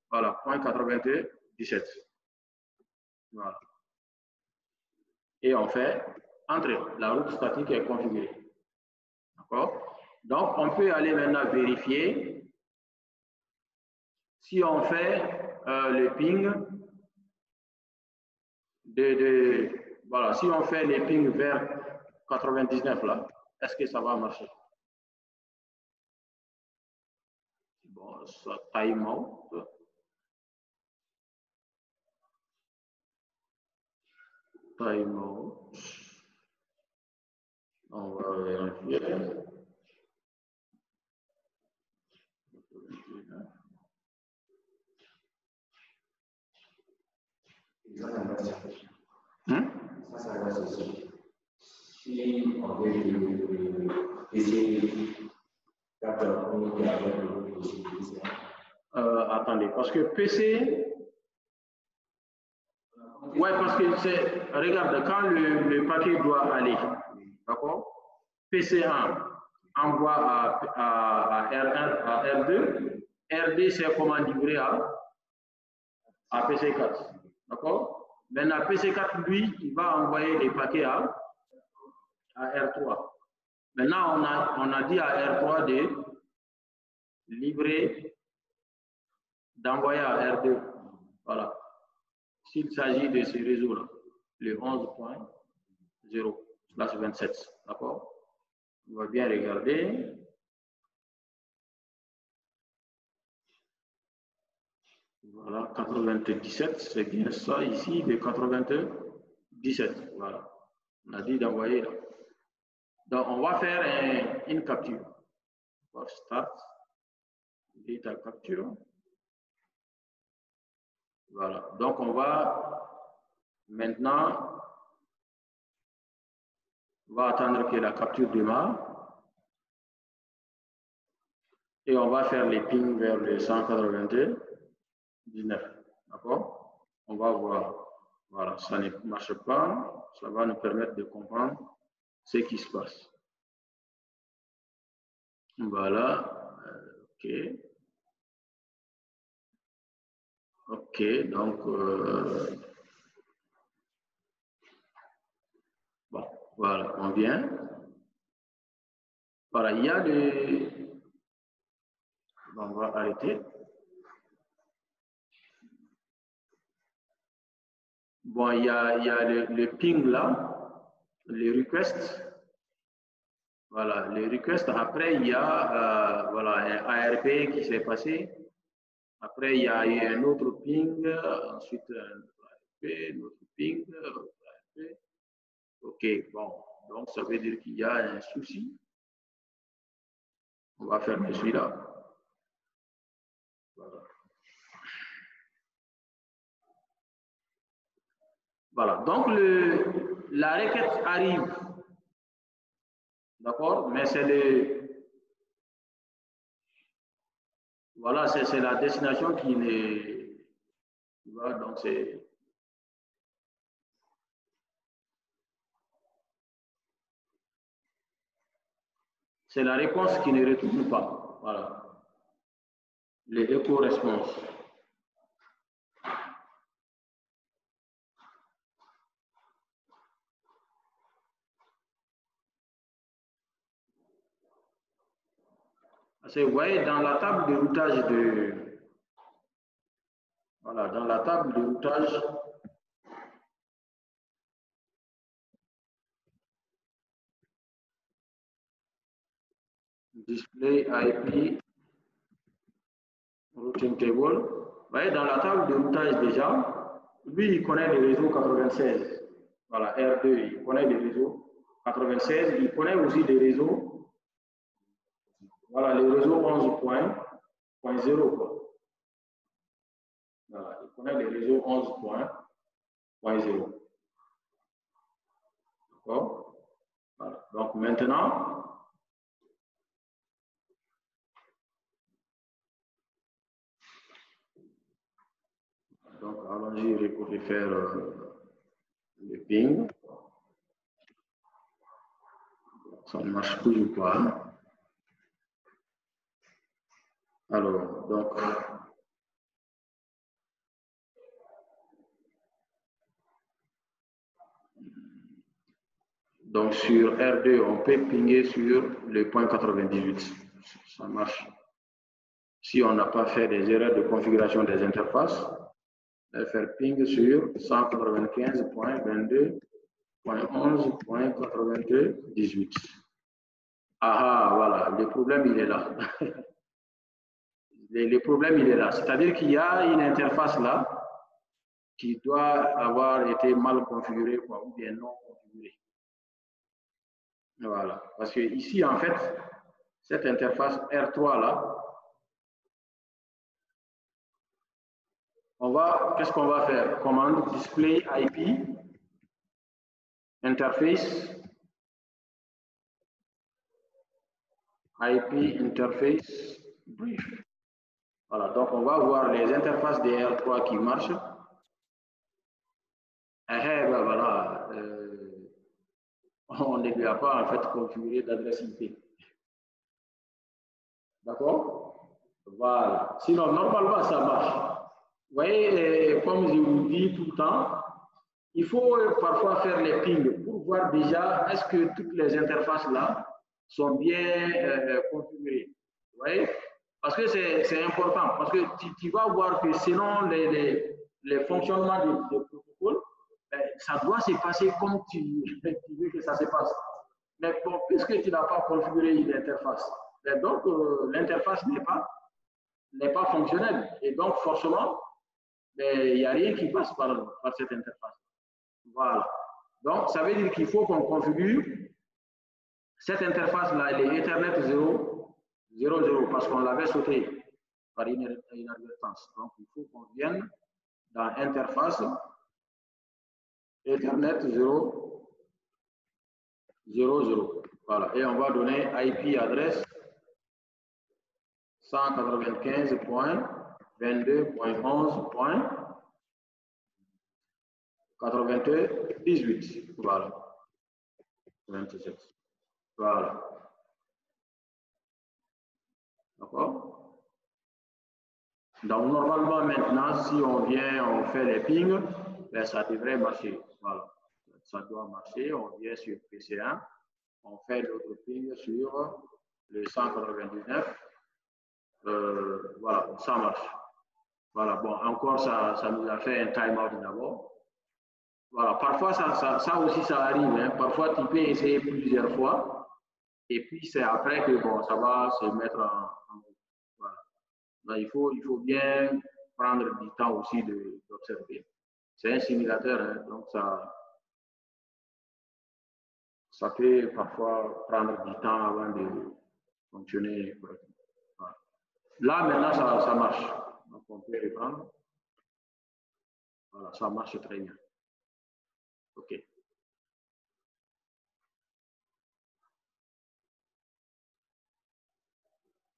Voilà, point 97. Voilà. Et on fait entrer. La route statique est configurée. D'accord? Donc, on peut aller maintenant vérifier si on fait le ping voilà, si on fait les pings vers 99 là, est-ce que ça va marcher? Bon, ça time out. Time out. On va vérifier. Ça reste aussi. Si on veut essayer attendez, parce que PC, ouais, parce que c'est, regarde, quand le paquet doit aller, d'accord, PC1 envoie à R1, à R2, R2 c'est comment livrer à PC4, d'accord. Maintenant, PC4, lui, il va envoyer les paquets à R3. Maintenant, on a dit à R3 de livrer, d'envoyer à R2. Voilà. S'il s'agit de ce réseau-là, le 11.0/27. D'accord? On va bien regarder. Voilà, 97, c'est bien ça ici, de 97. Voilà. On a dit d'envoyer là. Donc, on va faire une capture. Start, data capture. Voilà. Donc, on va maintenant, on va attendre que la capture démarre. Et on va faire les pings vers le 199. D'accord? On va voir. Voilà, ça ne marche pas. Ça va nous permettre de comprendre ce qui se passe. Voilà. OK. OK, donc, bon, voilà, on vient. Voilà, il y a des... Bon, on va arrêter. Bon, il y a le ping là, les requests. Voilà, les requests. Après, il y a voilà, un ARP qui s'est passé. Après, il y a eu un autre ping. Ensuite, un ARP, un autre ping. ARP. OK, bon. Donc, ça veut dire qu'il y a un souci. On va fermer celui-là. Voilà. Voilà, donc la requête arrive, d'accord, mais c'est voilà, c'est la destination qui n'est, voilà, donc c'est la réponse qui ne retourne pas, voilà, les éco-responses. Parce que vous voyez, dans la table de routage voilà, dans la table de routage, display IP routing table, vous voyez, dans la table de routage déjà, lui, il connaît les réseaux 96. Voilà, R2, il connaît les réseaux 96. Il connaît aussi les réseaux, voilà, les réseaux 11.0, quoi. Voilà, il connaît les réseaux 11.0. D'accord? Voilà. Donc maintenant, donc allons-y pour faire le ping. Ça ne marche toujours pas. Alors, donc sur R2, on peut pinguer sur le point 98. Ça marche. Si on n'a pas fait des erreurs de configuration des interfaces, faire ping sur 195.22.11.98. Ah, voilà, le problème, il est là. Le problème, il est là. C'est-à-dire qu'il y a une interface là qui doit avoir été mal configurée, quoi, ou bien non configurée. Voilà. Parce que ici, en fait, cette interface R3 là, qu'est-ce qu'on va faire? Commande display IP interface brief. Voilà, donc on va voir les interfaces des R3 qui marchent. Ben voilà, on ne lui a pas en fait configuré d'adresse IP. D'accord? Voilà. Sinon, normalement, ça marche. Vous voyez, comme je vous dis tout le temps, il faut parfois faire les pings pour voir déjà est-ce que toutes les interfaces là sont bien configurées. Vous voyez? Parce que c'est important, parce que tu vas voir que selon les fonctionnements des protocoles, ça doit se passer comme tu veux que ça se passe. Mais bon, puisque tu n'as pas configuré une interface, donc l'interface n'est pas fonctionnelle. Et donc, forcément, il n'y a rien qui passe par cette interface. Voilà. Donc, ça veut dire qu'il faut qu'on configure cette interface-là, elle est Ethernet 0.0.0 parce qu'on l'avait sauté par inadvertance. Donc, il faut qu'on vienne dans interface Ethernet 0.0.0. Voilà. Et on va donner IP adresse 195.22.11.98. Voilà. 27. Voilà. D'accord? Donc, normalement, maintenant, si on vient, on fait les pings, ben, ça devrait marcher. Voilà. Ça doit marcher. On vient sur PC1, on fait l'autre ping sur le 199. Voilà, ça marche. Voilà, bon, encore, ça nous a fait un time-out d'abord. Voilà, parfois, ça aussi, ça arrive. Hein. Parfois, tu peux essayer plusieurs fois. Et puis, c'est après que bon, ça va se mettre en voilà. Donc, il faut bien prendre du temps aussi d'observer. C'est un simulateur, hein, donc ça peut parfois prendre du temps avant de fonctionner correctement. Voilà. Là, maintenant, ça marche. Donc, on peut reprendre. Voilà, ça marche très bien. OK.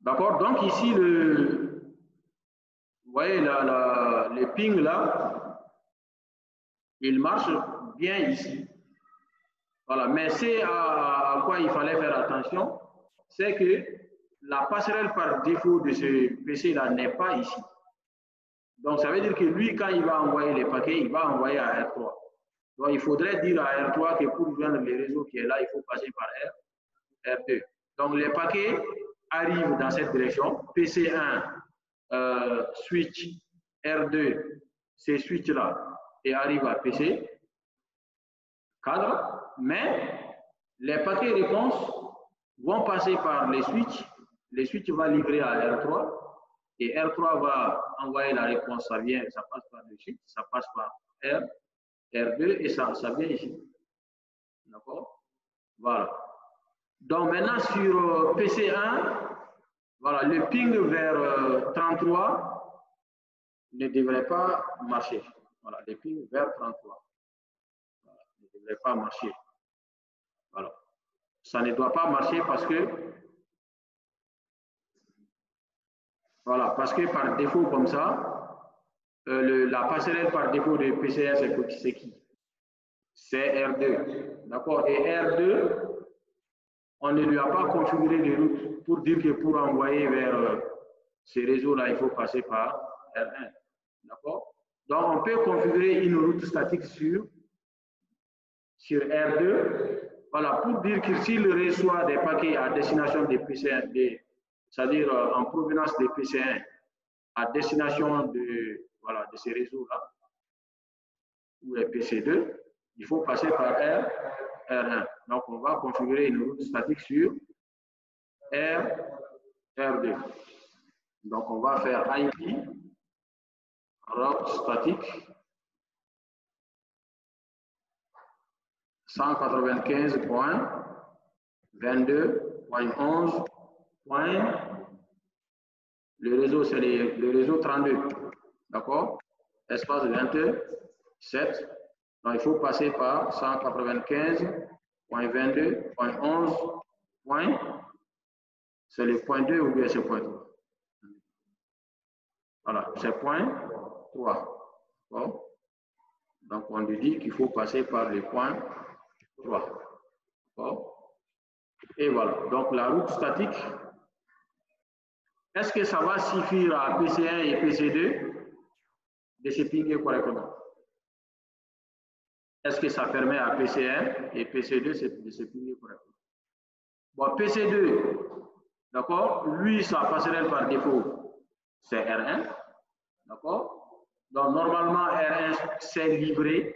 D'accord, donc ici, vous voyez, le ping là, il marche bien ici. Voilà, mais c'est à quoi il fallait faire attention, c'est que la passerelle par défaut de ce PC là n'est pas ici. Donc ça veut dire que lui, quand il va envoyer les paquets, il va envoyer à R3. Donc il faudrait dire à R3 que pour joindre le réseau qui est là, il faut passer par R2. Donc les paquets arrivent dans cette direction, PC1, switch R2, ces switches-là, et arrivent à PC cadre, mais les paquets réponses vont passer par les switches vont livrer à R3, et R3 va envoyer la réponse, ça passe par le switch, ça passe par R2 et ça vient ici. D'accord? Voilà. Donc maintenant sur PC1, voilà, le ping vers 33 ne devrait pas marcher. Voilà, le ping vers 33 voilà, ne devrait pas marcher. Voilà. Ça ne doit pas marcher parce que voilà, parce que par défaut comme ça, la passerelle par défaut de PC1 c'est qui? C'est R2. D'accord? Et R2, on ne lui a pas configuré de route pour dire que pour envoyer vers ces réseaux-là, il faut passer par R1. D'accord? Donc, on peut configurer une route statique sur R2, voilà, pour dire que s'il reçoit des paquets à destination des PC1, c'est-à-dire en provenance des PC1 à destination de ces réseaux-là, ou les PC2, il faut passer par R1. Donc, on va configurer une route statique sur R2. Donc, on va faire IP route statique 195.22.11. Le réseau, c'est le réseau 32. D'accord? Espace 27. Donc, il faut passer par 195.22.11. C'est le point 2 ou bien c'est point 3? Voilà, c'est point 3. Bon. Donc, on lui dit qu'il faut passer par le point 3. Bon. Et voilà. Donc, la route statique, est-ce que ça va suffire à PC1 et PC2 de se pinguer correctement? Est-ce que ça permet à PC1 et PC2 de se pinguer correctement? Bon, PC2, d'accord, lui, sa passerelle par défaut, c'est R1, d'accord? Donc, normalement, R1 sait livrer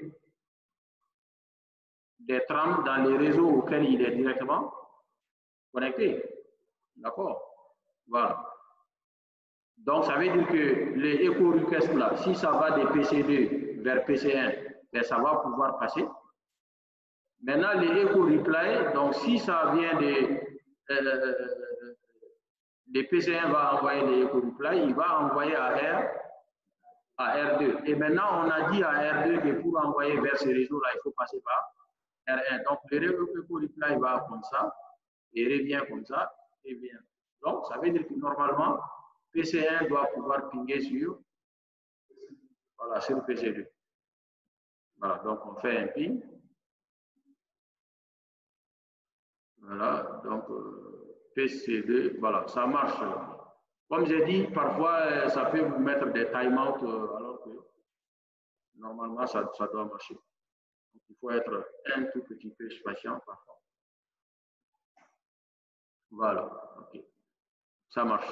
des trames dans les réseaux auxquels il est directement connecté, d'accord? Voilà. Donc, ça veut dire que les echo requests là, si ça va de PC2 vers PC1, ben, ça va pouvoir passer. Maintenant, les echo reply, donc si ça vient de PC1 va envoyer les echo reply, il va envoyer à R2. Et maintenant, on a dit à R2 que pour envoyer vers ces réseaux-là, il faut passer par R1. Donc, le echo reply va comme ça, et revient comme ça, et vient. Donc, ça veut dire que normalement, PC1 doit pouvoir pinguer sur PC2. Voilà, donc on fait un ping. Voilà, donc PC2, voilà, ça marche. Comme j'ai dit, parfois, ça peut vous mettre des timeouts alors que normalement, ça doit marcher. Donc, il faut être un tout petit peu patient parfois. Voilà, ok. Ça marche.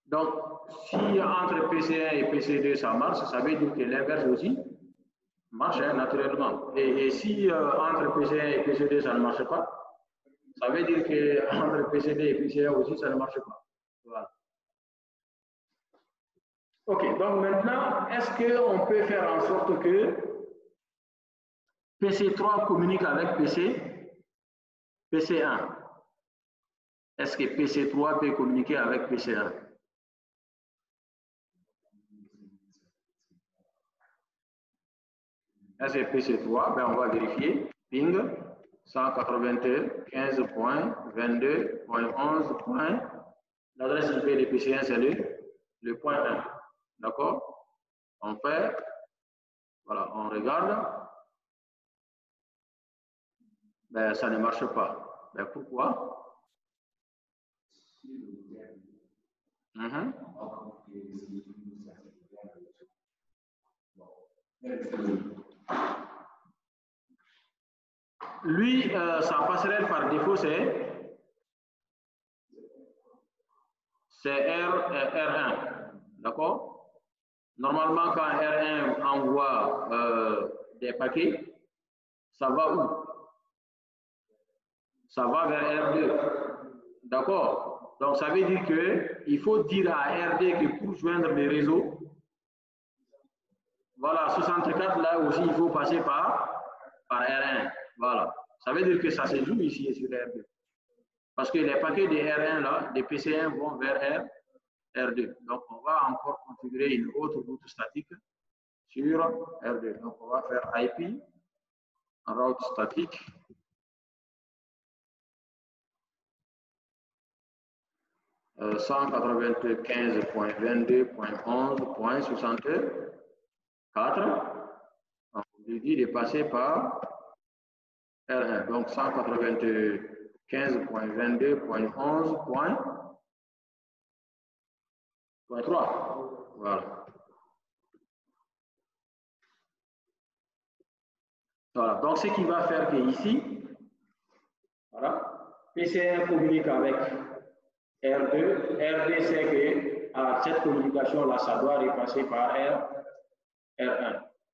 Donc, si entre PC1 et PC2 ça marche, ça veut dire que l'inverse aussi marche naturellement. Et si entre PC1 et PC2 ça ne marche pas, ça veut dire que entre PC2 et PC1 aussi ça ne marche pas. Voilà. Ok, donc maintenant, est-ce qu'on peut faire en sorte que PC3 communique avec PC1? Est-ce que PC3 peut communiquer avec PC1? Est-ce que PC3? Ben, on va vérifier. Ping 195.22.11. L'adresse IP de PC1, c'est le point 1. D'accord? On fait. Voilà, on regarde. Ben, ça ne marche pas. Ben, pourquoi? Lui, sa passerelle par défaut, c'est R1. D'accord? Normalement, quand R1 envoie des paquets, ça va où? Ça va vers R2. D'accord? Donc, ça veut dire qu'il faut dire à R2 que pour joindre les réseaux, Voilà, 64, là aussi, il faut passer par R1. Voilà. Ça veut dire que ça se joue ici sur R2. Parce que les paquets de R1, là, des PC1 vont vers R2. Donc, on va encore configurer une autre route statique sur R2. Donc, on va faire IP, route statique. « 195.22.11.64 ». On lui dit de passer par R1. Donc, 195.22.11.3. Voilà. Voilà. Donc, ce qui va faire que ici, voilà, PC1 communique avec R2. R2 sait que à cette communication-là, ça doit repasser par R1.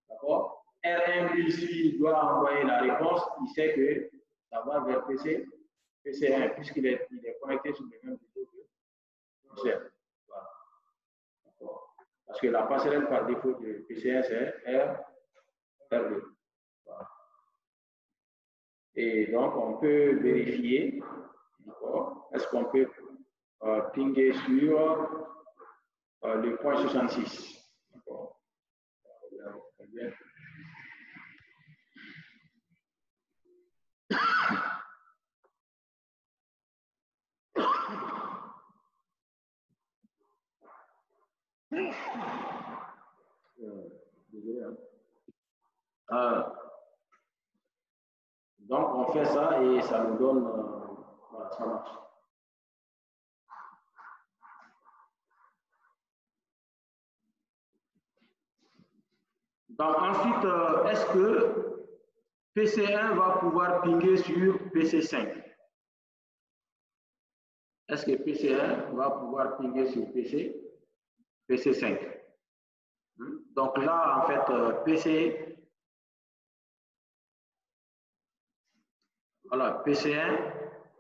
D'accord? R1, lui, s'il doit envoyer la réponse, il sait que ça va vers PC1, puisqu'il est connecté sur le même réseau que PC1. Voilà. Parce que la passerelle par défaut de PC1, c'est R2. Voilà. Et donc, on peut vérifier, est-ce qu'on peut pinguer sur le point 66. D'accord. Désolé. Donc, on fait ça et ça nous donne, voilà, ça marche. Donc, ensuite, est-ce que PC1 va pouvoir pinguer sur PC5? Est-ce que PC1 va pouvoir pinguer sur PC5? Donc là, en fait, voilà, PC1,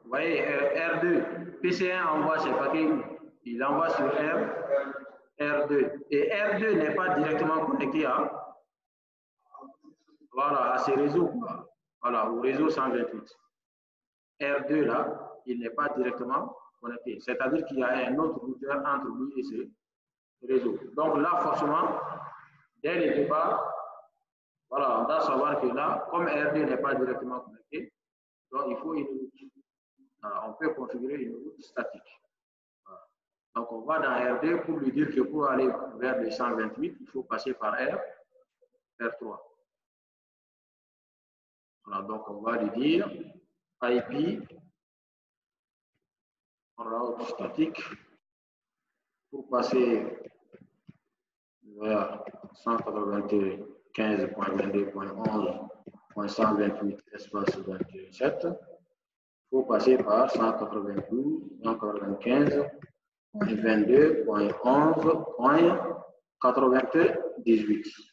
vous voyez, R2, PC1 envoie ses paquets où? Il envoie sur R2. Et R2 n'est pas directement connecté à, voilà, à ces réseaux, voilà, au réseau 128. R2, là, il n'est pas directement connecté. C'est-à-dire qu'il y a un autre routeur entre lui et ce réseau. Donc là, forcément, dès le départ, voilà, on doit savoir que là, comme R2 n'est pas directement connecté, donc il faut une route. Alors, on peut configurer une route statique. Voilà. Donc on va dans R2 pour lui dire que pour aller vers le 128, il faut passer par R3. Voilà, donc on va lui dire IP route statique pour passer vers 195.22.11.128 espace 27. Il faut passer par 192.195.22.11.98.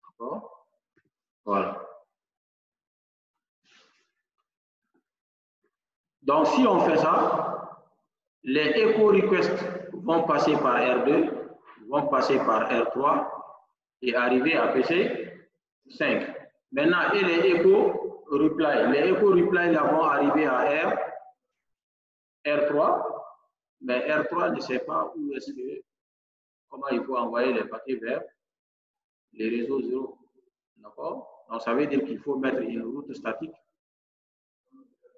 D'accord? Voilà. Donc, si on fait ça, les echo requests vont passer par R2, vont passer par R3 et arriver à PC5. Maintenant, et les echo reply là vont arriver à R3, mais R3 ne sait pas où est-ce que, comment il faut envoyer les paquets vers les réseaux 0. D'accord? Donc, ça veut dire qu'il faut mettre une route statique,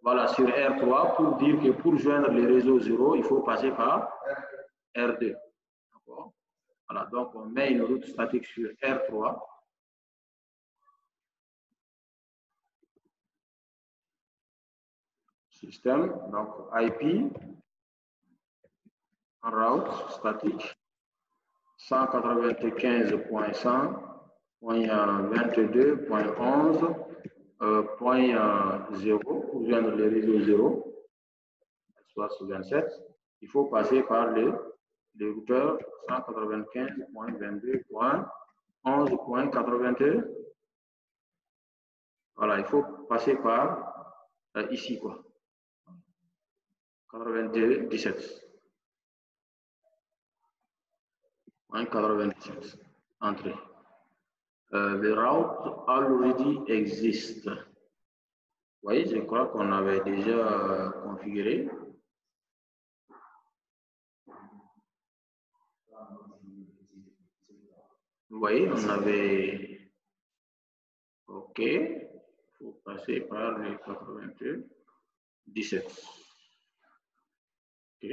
voilà, sur R3 pour dire que pour joindre les réseaux 0, il faut passer par R2. D'accord? Voilà, donc on met une route statique sur R3. Système, donc IP, route statique, 195.122.11.0 pour joindre les réseaux 0, soit sur 27. Il faut passer par les routeurs 195.22.11.82. Voilà, il faut passer par ici, quoi. 97. 97. Entrée. The route already exists. Vous voyez, je crois qu'on avait déjà configuré. Vous voyez, on avait... OK. Il faut passer par les 82, 17. OK.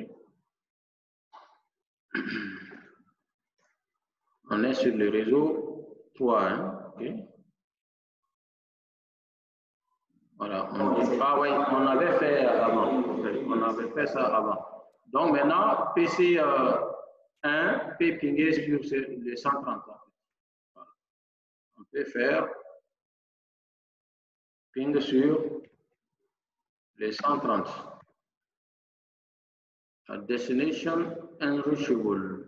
On est sur le réseau 3. Hein? OK. Voilà. Ah oui, on avait fait avant. On avait fait ça avant. Donc maintenant, PC 1 peut pinguer sur les 130. Voilà. On peut faire ping sur les 130. A destination unreachable.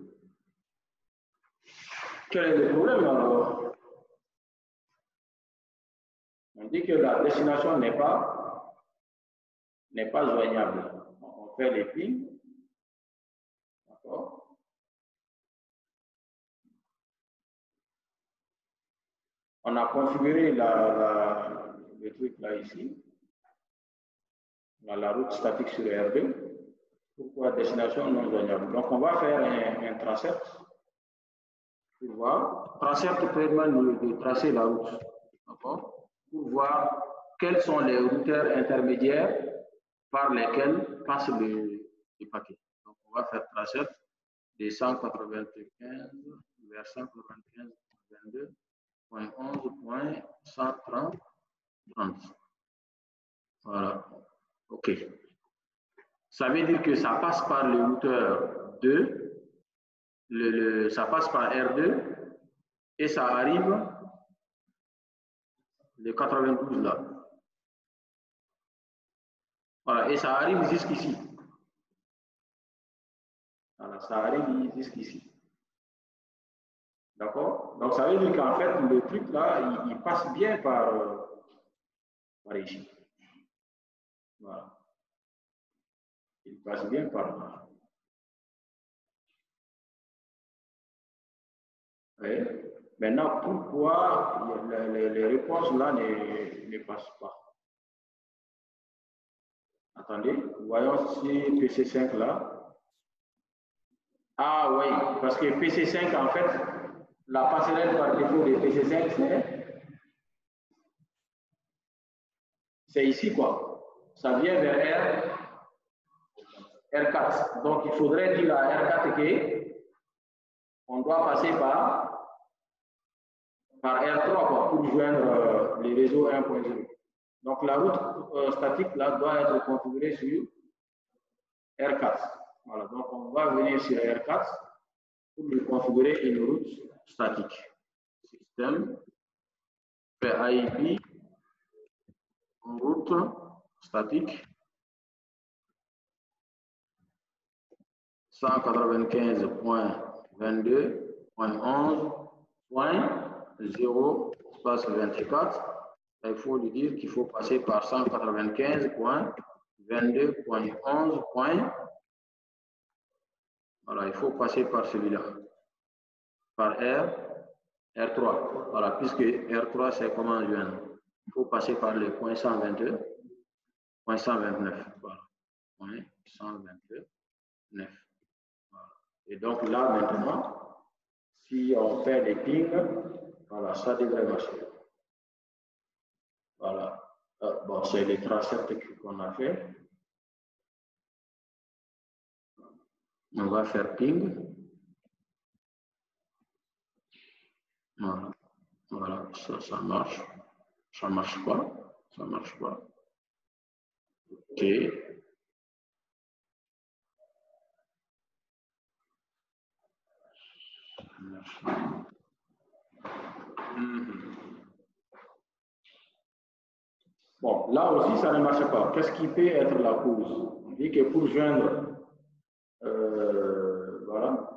Quel est le problème alors? On dit que la destination n'est pas joignable. On fait les pings. D'accord? On a configuré le truc là ici. La route statique sur R2. Pourquoi destination non joignable? Donc on va faire un transept pour voir. Transept permet de tracer la route. D'accord? Pour voir quels sont les routeurs intermédiaires par lesquels passe le paquet. Donc on va faire transept des 195 vers 195.22.11.130. Voilà. OK. Ça veut dire que ça passe par le routeur 2, ça passe par R2 et ça arrive le 92 là. Voilà, et ça arrive jusqu'ici. Voilà, ça arrive jusqu'ici. D'accord? Donc ça veut dire qu'en fait, le truc là, il passe bien par ici. Voilà. Il passe bien par là. Oui. Maintenant, pourquoi les réponses là ne passent pas? Attendez, voyons si PC5 là. Ah oui, parce que PC5, en fait, la passerelle par défaut de PC5, c'est ici quoi. Ça vient vers R4. Donc, il faudrait dire à R4 qu'on doit passer par R3 quoi, pour joindre les réseaux 1.0. Donc, la route statique là doit être configurée sur R4. Voilà, donc on va venir sur R4 pour lui configurer une route statique. Système, PIP, route statique, 195.22.11.0 espace 24. Il faut lui dire qu'il faut passer par 195.22.11. Voilà, il faut passer par celui-là. Par R3. Voilà, puisque R3, c'est comment joindre. Il faut passer par le point 122, point 129. Voilà, point 129. Voilà. Et donc là, maintenant, si on fait des pings, voilà, ça devrait marcher. Voilà. Bon, c'est les transept qu'on a fait. On va faire ping. Voilà. Voilà, ça marche. Ça marche pas. Ça marche pas. OK. Bon, là aussi, ça ne marche pas. Qu'est-ce qui peut être la cause? On dit que pour joindre, voilà,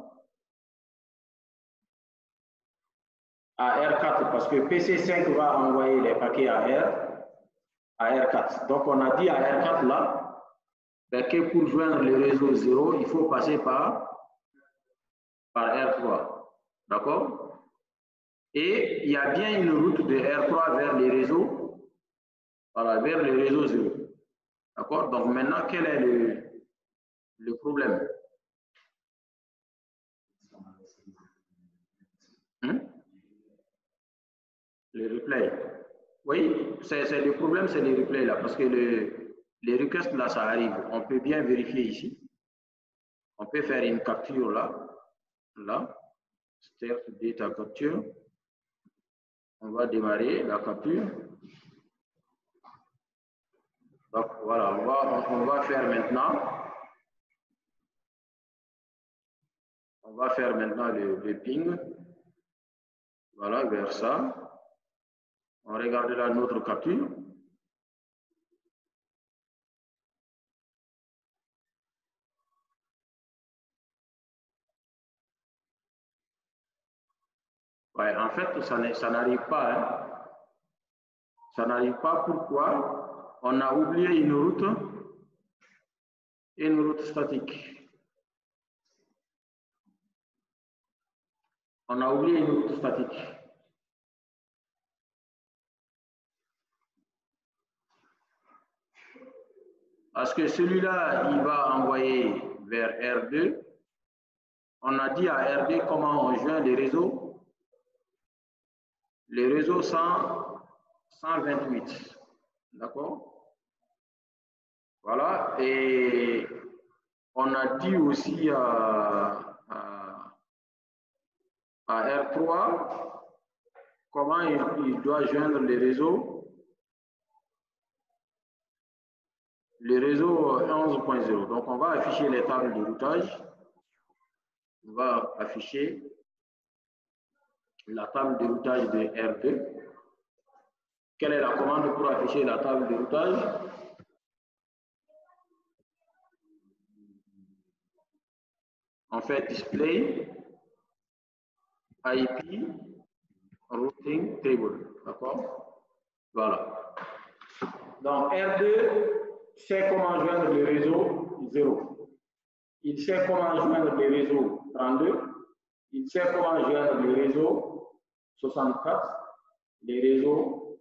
à R4, parce que PC5 va envoyer les paquets à R4. Donc, on a dit à R4 là, que pour joindre le réseau 0, il faut passer par R3. D'accord? Et il y a bien une route de R3 vers les réseaux, voilà, vers le réseau 0. D'accord? Donc maintenant, quel est le problème? Le replay. Oui, c'est le problème, c'est le replay là, parce que les requests là, ça arrive. On peut bien vérifier ici. On peut faire une capture là, start data capture. On va démarrer la capture. Donc voilà, on va faire maintenant. On va faire maintenant le ping. Voilà, vers ça. On regarde là notre capture. Ouais, en fait, ça n'arrive pas. Hein. Ça n'arrive pas. Pourquoi? On a oublié une route statique. On a oublié une route statique. Parce que celui-là, il va envoyer vers R2. On a dit à R2 comment on joint les réseaux. Les réseaux 128. D'accord? Voilà. Et on a dit aussi à R3 comment il doit joindre les réseaux. Le réseau 11.0. Donc, on va afficher les tables de routage. On va afficher la table de routage de R2. Quelle est la commande pour afficher la table de routage? On fait display IP routing table. D'accord? Voilà. Donc, R2 sait comment joindre le réseau 0. Il sait comment joindre le réseau 32. Il sait comment joindre le réseau 64, les réseaux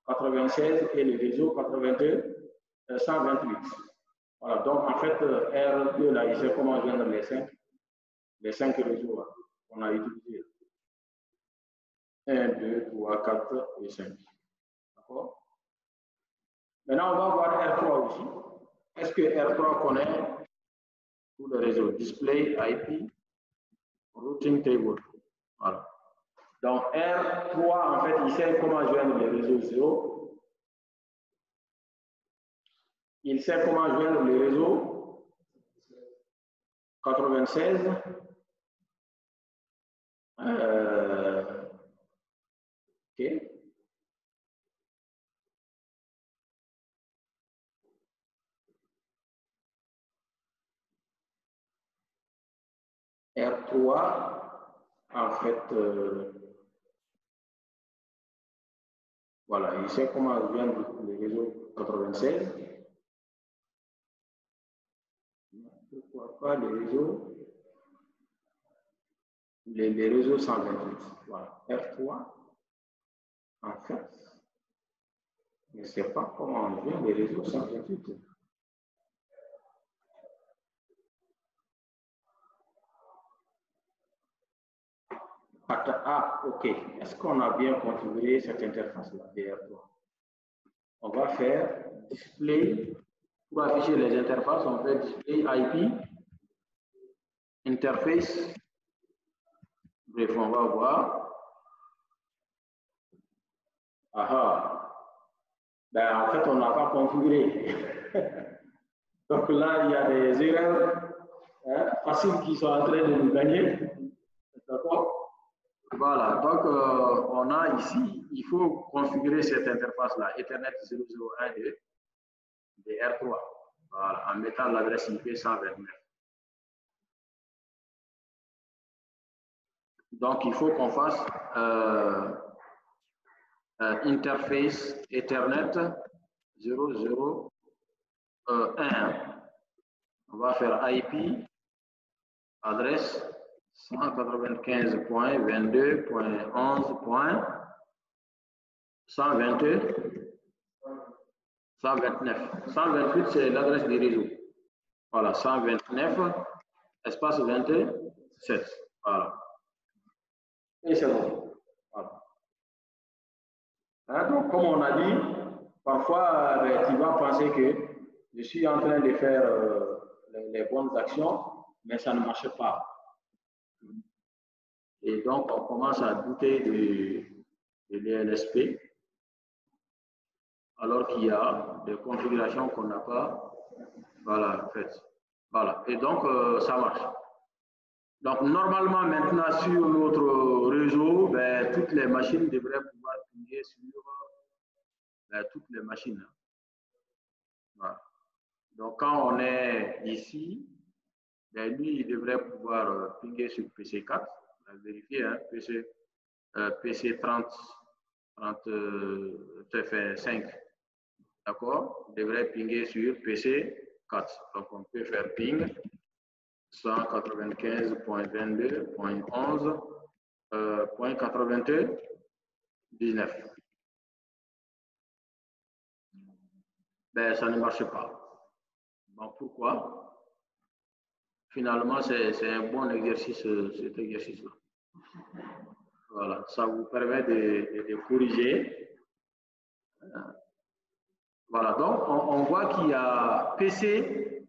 96 et le réseau 128. Voilà, donc en fait, R2, là, il sait comment joindre les 5 réseaux qu'on a utilisés. 1, 2, 3, 4 et 5. D'accord? Maintenant, on va voir R3 aussi. Est-ce que R3 connaît tout le réseau? Display IP routing table. Voilà. Donc, R3, en fait, il sait comment joindre les réseaux 0. Il sait comment joindre les réseaux 96. OK. R3, en fait, voilà, il sait comment joindre les réseaux 96. Pourquoi pas les réseaux 128. Voilà. R3, en fait, je ne sais pas comment on joint les réseaux 128. Ah, ok. Est-ce qu'on a bien configuré cette interface-là, DR3? On va faire display. Pour afficher les interfaces, on fait display IP, interface. Bref, on va voir. Ah, ben, en fait, on n'a pas configuré. Donc là, il y a des erreurs faciles qui sont en train de nous gagner. D'accord? Voilà, donc on a ici, il faut configurer cette interface-là, Ethernet 001 de R3, voilà, en mettant l'adresse IP 129. Donc il faut qu'on fasse interface Ethernet 001. On va faire IP, adresse 129. 128, c'est l'adresse du réseau. Voilà, 129, espace 27. Voilà. Et c'est bon. Voilà. Hein, donc, comme on a dit, parfois, tu vas penser que je suis en train de faire les bonnes actions, mais ça ne marche pas. Et donc, on commence à douter de l'ELSP, alors qu'il y a des configurations qu'on n'a pas faites. Voilà. Et donc, ça marche. Donc, normalement, maintenant, sur notre réseau, toutes les machines devraient pouvoir pinguer sur toutes les machines. Voilà. Donc, quand on est ici, lui, il devrait pouvoir pinguer sur PC4. On va vérifier, hein, PC 30, 5. D'accord? Il devrait pinguer sur PC4. Donc, on peut faire ping 195.22.11.99. Ça ne marche pas. Bon, pourquoi? Finalement, c'est un bon exercice, cet exercice-là. Voilà, ça vous permet de corriger. Voilà, donc on voit qu'il y a PC,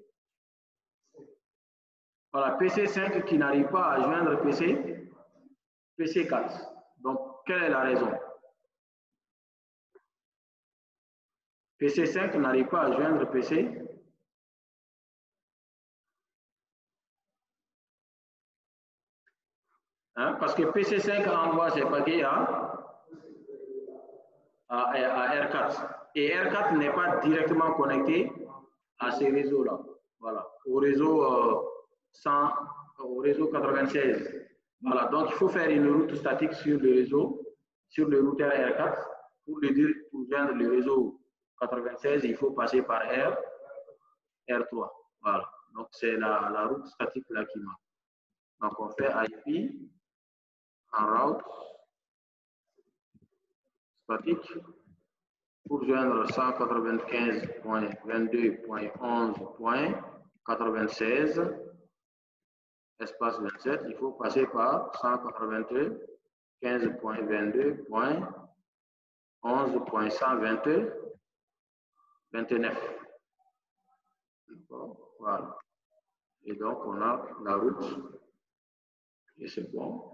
voilà, PC5 qui n'arrive pas à joindre PC4. Donc, quelle est la raison? PC5 n'arrive pas à joindre PC. Hein? Parce que PC5 envoie ses paquets à R4. Et R4 n'est pas directement connecté à ces réseaux-là. Voilà, au réseau 96. Voilà, donc il faut faire une route statique sur le réseau, sur le routeur R4. Pour joindre le réseau 96, il faut passer par R3. Voilà, donc c'est la route statique là qui marche. Donc on fait IP en route statique pour joindre 195.22.11.96 espace 27, il faut passer par 195.22.11.129. Voilà. Et donc, on a la route. Et c'est bon.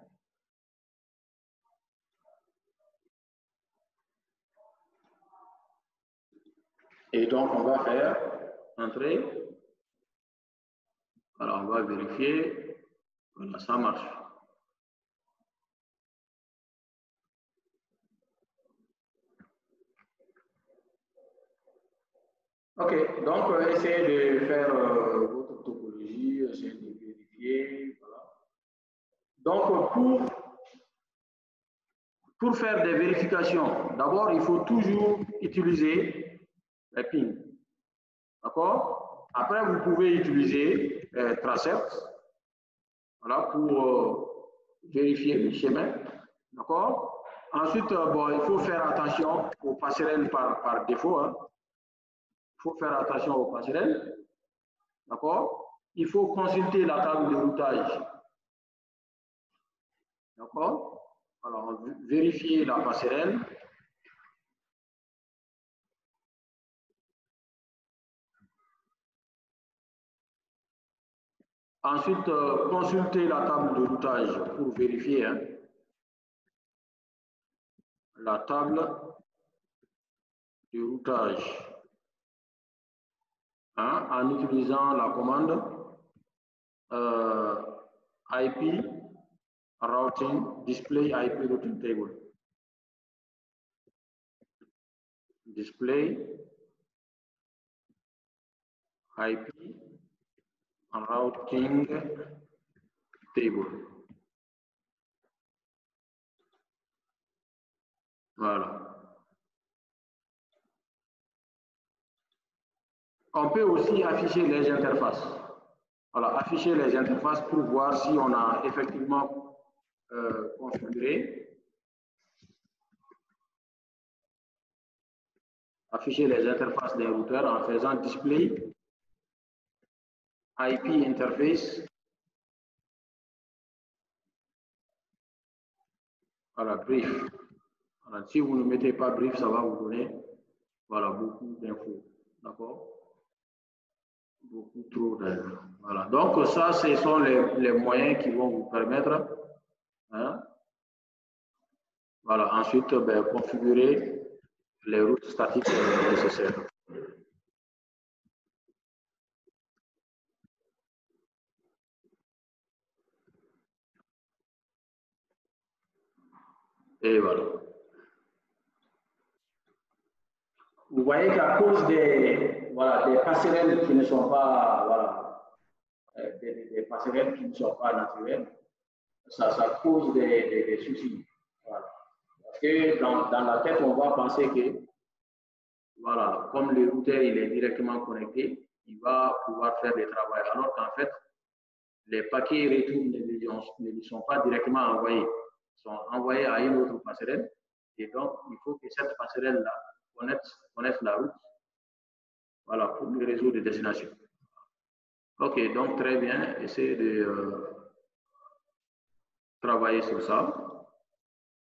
Et donc, on va faire entrer. Alors, on va vérifier. Voilà, ça marche. Ok, donc essayez de faire votre topologie, essayez de vérifier. Voilà. Donc, pour faire des vérifications, d'abord, il faut toujours utiliser les ping. D'accord? Après, vous pouvez utiliser Tracept, voilà, pour vérifier le chemin. D'accord? Ensuite, bon, il faut faire attention aux passerelles par défaut. Hein. Il faut faire attention aux passerelles. D'accord? Il faut consulter la table de routage. D'accord? Alors, vérifier la passerelle. Ensuite, consulter la table de routage pour vérifier hein, la table de routage hein, en utilisant la commande IP routing display IP routing table. Display IP routing table. Voilà. On peut aussi afficher les interfaces. Voilà, afficher les interfaces pour voir si on a effectivement configuré. Afficher les interfaces des routeurs en faisant display IP interface. Voilà, brief. Voilà, si vous ne mettez pas brief, ça va vous donner voilà, beaucoup d'infos. D'accord? Beaucoup trop d'infos. Voilà. Donc, ça, ce sont les moyens qui vont vous permettre. Hein? Voilà. Ensuite, ben, configurer les routes statiques nécessaires. Et voilà. Vous voyez qu'à cause des, voilà, des passerelles qui ne sont pas, voilà, des passerelles qui ne sont pas naturelles, ça cause des soucis. Voilà. Parce que dans la tête, on va penser que, voilà, comme le routeur il est directement connecté, il va pouvoir faire des travaux. Alors qu'en fait, les paquets retour ne lui sont pas directement envoyés. Ils sont envoyés à une autre passerelle. Et donc, il faut que cette passerelle-là connaisse la route. Voilà, pour le réseau de destination. OK, donc très bien. Essayez de travailler sur ça.